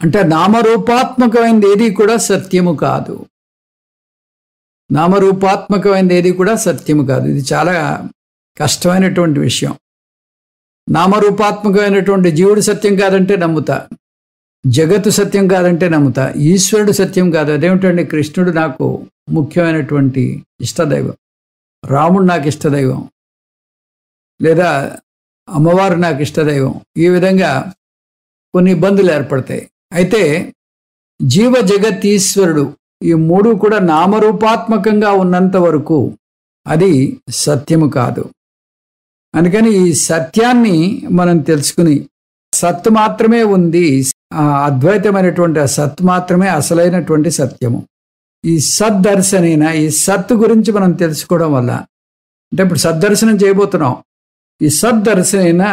అంటే నామరూపాత్మకమైనది ఏది కూడా సత్యము కాదు. నామరూపాత్మకమైనది ఏది కూడా సత్యము కాదు. ఇది చాలా కష్టమైనటువంటి విషయం. నామరూపాత్మకమైనటువంటి జీవుడు సత్యం కాదంటే నమ్ముతా, జగత్తు సత్యం కాదంటే నమ్ముతా, ఈశ్వరుడు సత్యం కాదు. అదేమిటండి, కృష్ణుడు నాకు ముఖ్యమైనటువంటి ఇష్టదైవం, రాముడు నాకు ఇష్టదైవం, లేదా అమ్మవారు నాకు ఇష్టదైవం. ఈ విధంగా కొన్ని ఇబ్బందులు ఏర్పడతాయి. అయితే జీవ జగత్ ఈశ్వరుడు ఈ మూడు కూడా నామరూపాత్మకంగా ఉన్నంత వరకు అది సత్యము కాదు. అందుకని ఈ సత్యాన్ని మనం తెలుసుకుని సత్తు మాత్రమే ఉంది, అద్వైతమైనటువంటి ఆ సత్తు మాత్రమే అసలైనటువంటి సత్యము. ఈ సద్దర్శనైన ఈ సత్తు గురించి మనం తెలుసుకోవడం వల్ల, అంటే ఇప్పుడు సద్దర్శనం చేయబోతున్నాం, ఈ సద్దర్శనైన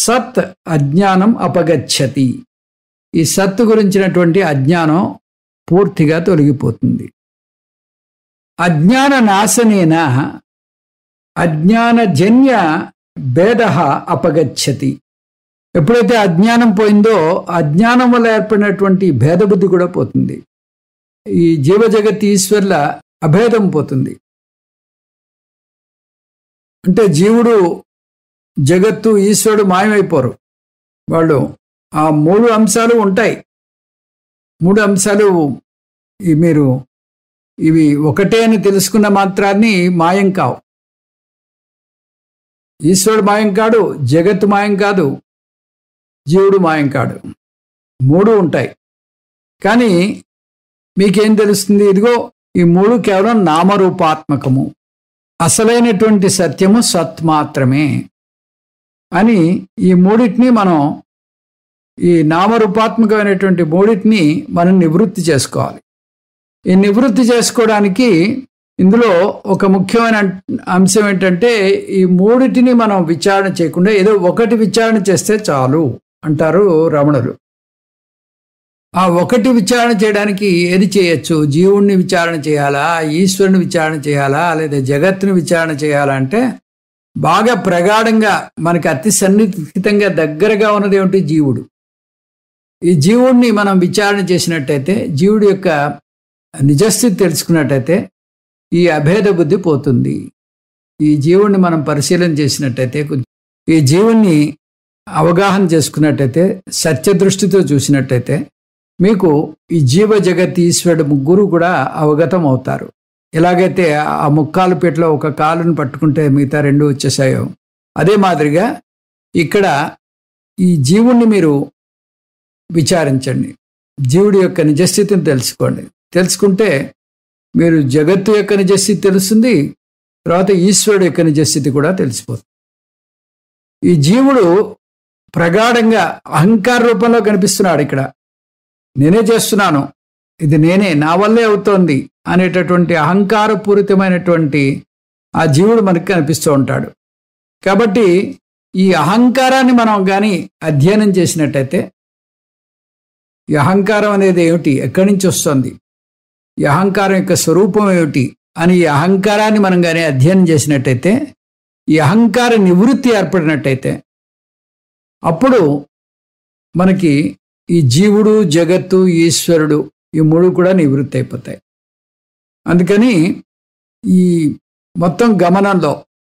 సత్ అజ్ఞానం అపగచ్చతి. ఈ సత్తు గురించినటువంటి అజ్ఞానం పూర్తిగా తొలగిపోతుంది. అజ్ఞాన నాశనేన అజ్ఞానజన్య భేద అపగచ్చతి. ఎప్పుడైతే అజ్ఞానం పోయిందో అజ్ఞానం వల్ల ఏర్పడినటువంటి భేదబుద్ధి కూడా పోతుంది. ఈ జీవజగత్ ఈశ్వర్ల అభేదం పోతుంది. అంటే జీవుడు జగత్తు ఈశ్వరుడు మాయమైపోరు. వాళ్ళు ఆ మూడు అంశాలు ఉంటాయి. మూడు అంశాలు మీరు ఇవి ఒకటే అని తెలుసుకున్న మాత్రాన్ని మాయం కావు. ఈశ్వరుడు మాయం కాడు, జగత్తు మాయం కాదు, జీవుడు మాయం కాడు. మూడు ఉంటాయి. కానీ మీకేం తెలుస్తుంది? ఇదిగో ఈ మూడు కేవలం నామరూపాత్మకము, అసలైనటువంటి సత్యము సత్ మాత్రమే అని ఈ మూడింటిని మనం, ఈ నామరూపాత్మకమైనటువంటి మూడింటిని మనం నివృత్తి చేసుకోవాలి. ఈ నివృత్తి చేసుకోవడానికి ఇందులో ఒక ముఖ్యమైన అంశం ఏంటంటే, ఈ మూడింటిని మనం విచారణ చేయకుండా ఏదో ఒకటి విచారణ చేస్తే చాలు అంటారు రమణులు. ఆ ఒకటి విచారణ చేయడానికి ఏది చేయొచ్చు? జీవుణ్ణి విచారణ చేయాలా, ఈశ్వరుని విచారణ చేయాలా, లేదా జగత్తుని విచారణ చేయాలా అంటే బాగా ప్రగాఢంగా మనకి అతి సన్నిహితంగా దగ్గరగా ఉన్నది ఏమిటి? జీవుడు. ఈ జీవుడిని మనం విచారణ చేసినట్టయితే, జీవుడి యొక్క నిజస్థితి తెలుసుకున్నట్టయితే ఈ అభేద బుద్ధి పోతుంది. ఈ జీవుణ్ణి మనం పరిశీలన చేసినట్టయితే, ఈ జీవుణ్ణి అవగాహన చేసుకున్నట్టయితే, సత్యదృష్టితో చూసినట్టయితే మీకు ఈ జీవ జగత్ ఈశ్వరుడు ముగ్గురు కూడా అవగతం అవుతారు. ఎలాగైతే ఆ ముక్కాలు పీటలో ఒక కాలును పట్టుకుంటే మిగతా రెండు వచ్చేసాయో, అదే మాదిరిగా ఇక్కడ ఈ జీవుణ్ణి మీరు విచారించండి. జీవుడి యొక్క నిజస్థితిని తెలుసుకోండి. తెలుసుకుంటే మీరు జగత్తు యొక్క నిజస్థితి తెలుస్తుంది, తర్వాత ఈశ్వరుడు యొక్క నిజస్థితి కూడా తెలిసిపోతుంది. ఈ జీవుడు ప్రగాఢంగా అహంకార రూపంలో కనిపిస్తున్నాడు. ఇక్కడ నేనే చేస్తున్నాను, ఇది నేనే, నా వల్లే అవుతోంది అనేటటువంటి అహంకారపూరితమైనటువంటి ఆ జీవుడు మనకి కనిపిస్తూ ఉంటాడు. కాబట్టి ఈ అహంకారాన్ని మనం కానీ అధ్యయనం చేసినట్టయితే, ఈ అహంకారం అనేది ఏమిటి, ఎక్కడి నుంచి వస్తుంది, ఈ అహంకారం యొక్క స్వరూపం ఏమిటి అని ఈ అహంకారాన్ని మనం కానీ అధ్యయనం చేసినట్టయితే, ఈ అహంకార నివృత్తి ఏర్పడినట్టయితే అప్పుడు మనకి ఈ జీవుడు, జగత్తు, ఈశ్వరుడు ఈ మూడు కూడా నివృత్తి అయిపోతాయి. అందుకని ఈ మొత్తం గమనంలో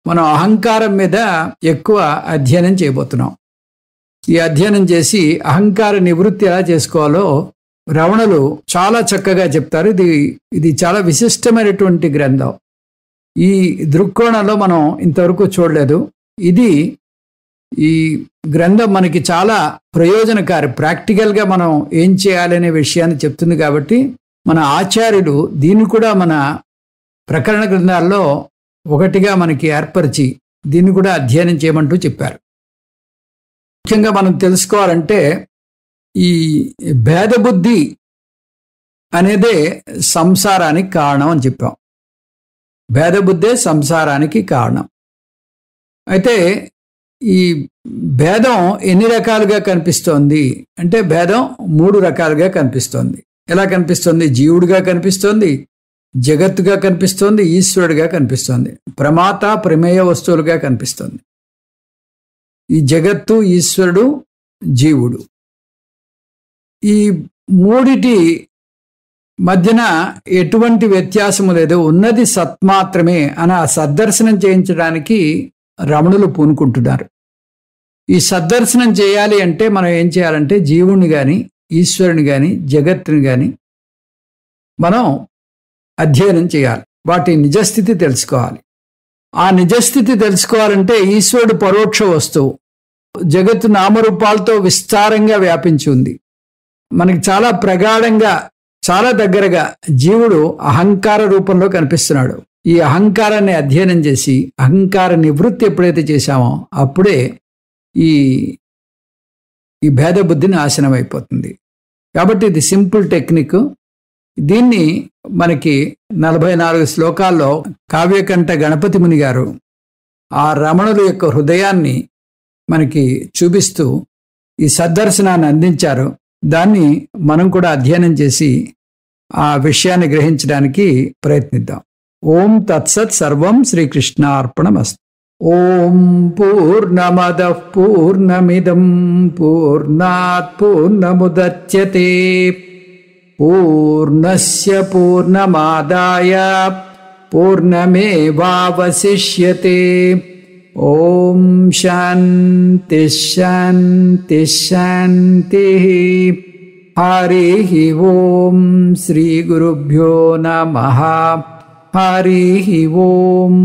మనం అహంకారం మీద ఎక్కువ అధ్యయనం చేయబోతున్నాం. ఈ అధ్యయనం చేసి అహంకార నివృత్తి ఎలా చేసుకోవాలో రమణులు చాలా చక్కగా చెప్తారు. ఇది చాలా విశిష్టమైనటువంటి గ్రంథం. ఈ దృక్కోణంలో మనం ఇంతవరకు చూడలేదు. ఇది ఈ గ్రంథం మనకి చాలా ప్రయోజనకారి, ప్రాక్టికల్గా మనం ఏం చేయాలనే విషయాన్ని చెప్తుంది. కాబట్టి మన ఆచార్యులు దీన్ని కూడా మన ప్రకరణ గ్రంథాల్లో ఒకటిగా మనకి ఏర్పరిచి దీన్ని కూడా అధ్యయనం చేయమంటూ చెప్పారు. ముఖ్యంగా మనం తెలుసుకోవాలంటే ఈ భేదబుద్ధి అనేదే సంసారానికి కారణం అని చెప్పాం. భేదబుద్ధే సంసారానికి కారణం. అయితే ఈ భేదం ఎన్ని రకాలుగా కనిపిస్తోంది అంటే భేదం 3 రకాలుగా కనిపిస్తోంది. ఎలా కనిపిస్తుంది? జీవుడిగా కనిపిస్తోంది, జగత్తుగా కనిపిస్తోంది, ఈశ్వరుడిగా కనిపిస్తోంది, ప్రమాత ప్రమేయ వస్తువులుగా కనిపిస్తోంది. ఈ జగత్తు, ఈశ్వరుడు, జీవుడు, ఈ మూడిటి మధ్యన ఎటువంటి వ్యత్యాసము లేదు, ఉన్నది సత్ మాత్రమే అని ఆ సద్దర్శనం చేయించడానికి రమణులు పూనుకుంటున్నారు. ఈ సద్దర్శనం చేయాలి అంటే మనం ఏం చేయాలంటే జీవుని కానీ ఈశ్వరుని కానీ జగత్తుని కానీ మనం అధ్యయనం చేయాలి. వాటి నిజస్థితి తెలుసుకోవాలి. ఆ నిజస్థితి తెలుసుకోవాలంటే ఈశ్వరుడు పరోక్ష వస్తువు, జగత్తు నామరూపాలతో విస్తారంగా వ్యాపించి ఉంది. మనకి చాలా ప్రగాఢంగా, చాలా దగ్గరగా జీవుడు అహంకార రూపంలో కనిపిస్తున్నాడు. ఈ అహంకారాన్ని అధ్యయనం చేసి అహంకార నివృత్తి ఎప్పుడైతే చేశామో అప్పుడే ఈ భేదబుద్ధి నాశనం అయిపోతుంది. కాబట్టి ఇది సింపుల్ టెక్నిక్. దీన్ని మనకి 44 శ్లోకాల్లో కావ్యకంఠ గణపతి ముని గారు ఆ రమణుల యొక్క హృదయాన్ని మనకి చూపిస్తూ ఈ సద్దర్శనాన్ని అందించారు. దాన్ని మనం కూడా అధ్యయనం చేసి ఆ విషయాన్ని గ్రహించడానికి ప్రయత్నిద్దాం. ఓం తత్సత్. సర్వం శ్రీకృష్ణార్పణమస్తు. ఓం పూర్ణమదః పూర్ణమిదం పూర్ణాత్ పూర్ణముదచ్యతే పూర్ణస్య పూర్ణమాదాయ పూర్ణమేవావశిష్యతే. ఓం శాంతి శాంతి శాంతి. హరి ఓం. శ్రీ గురుభ్యో నమః. హరి ఓం.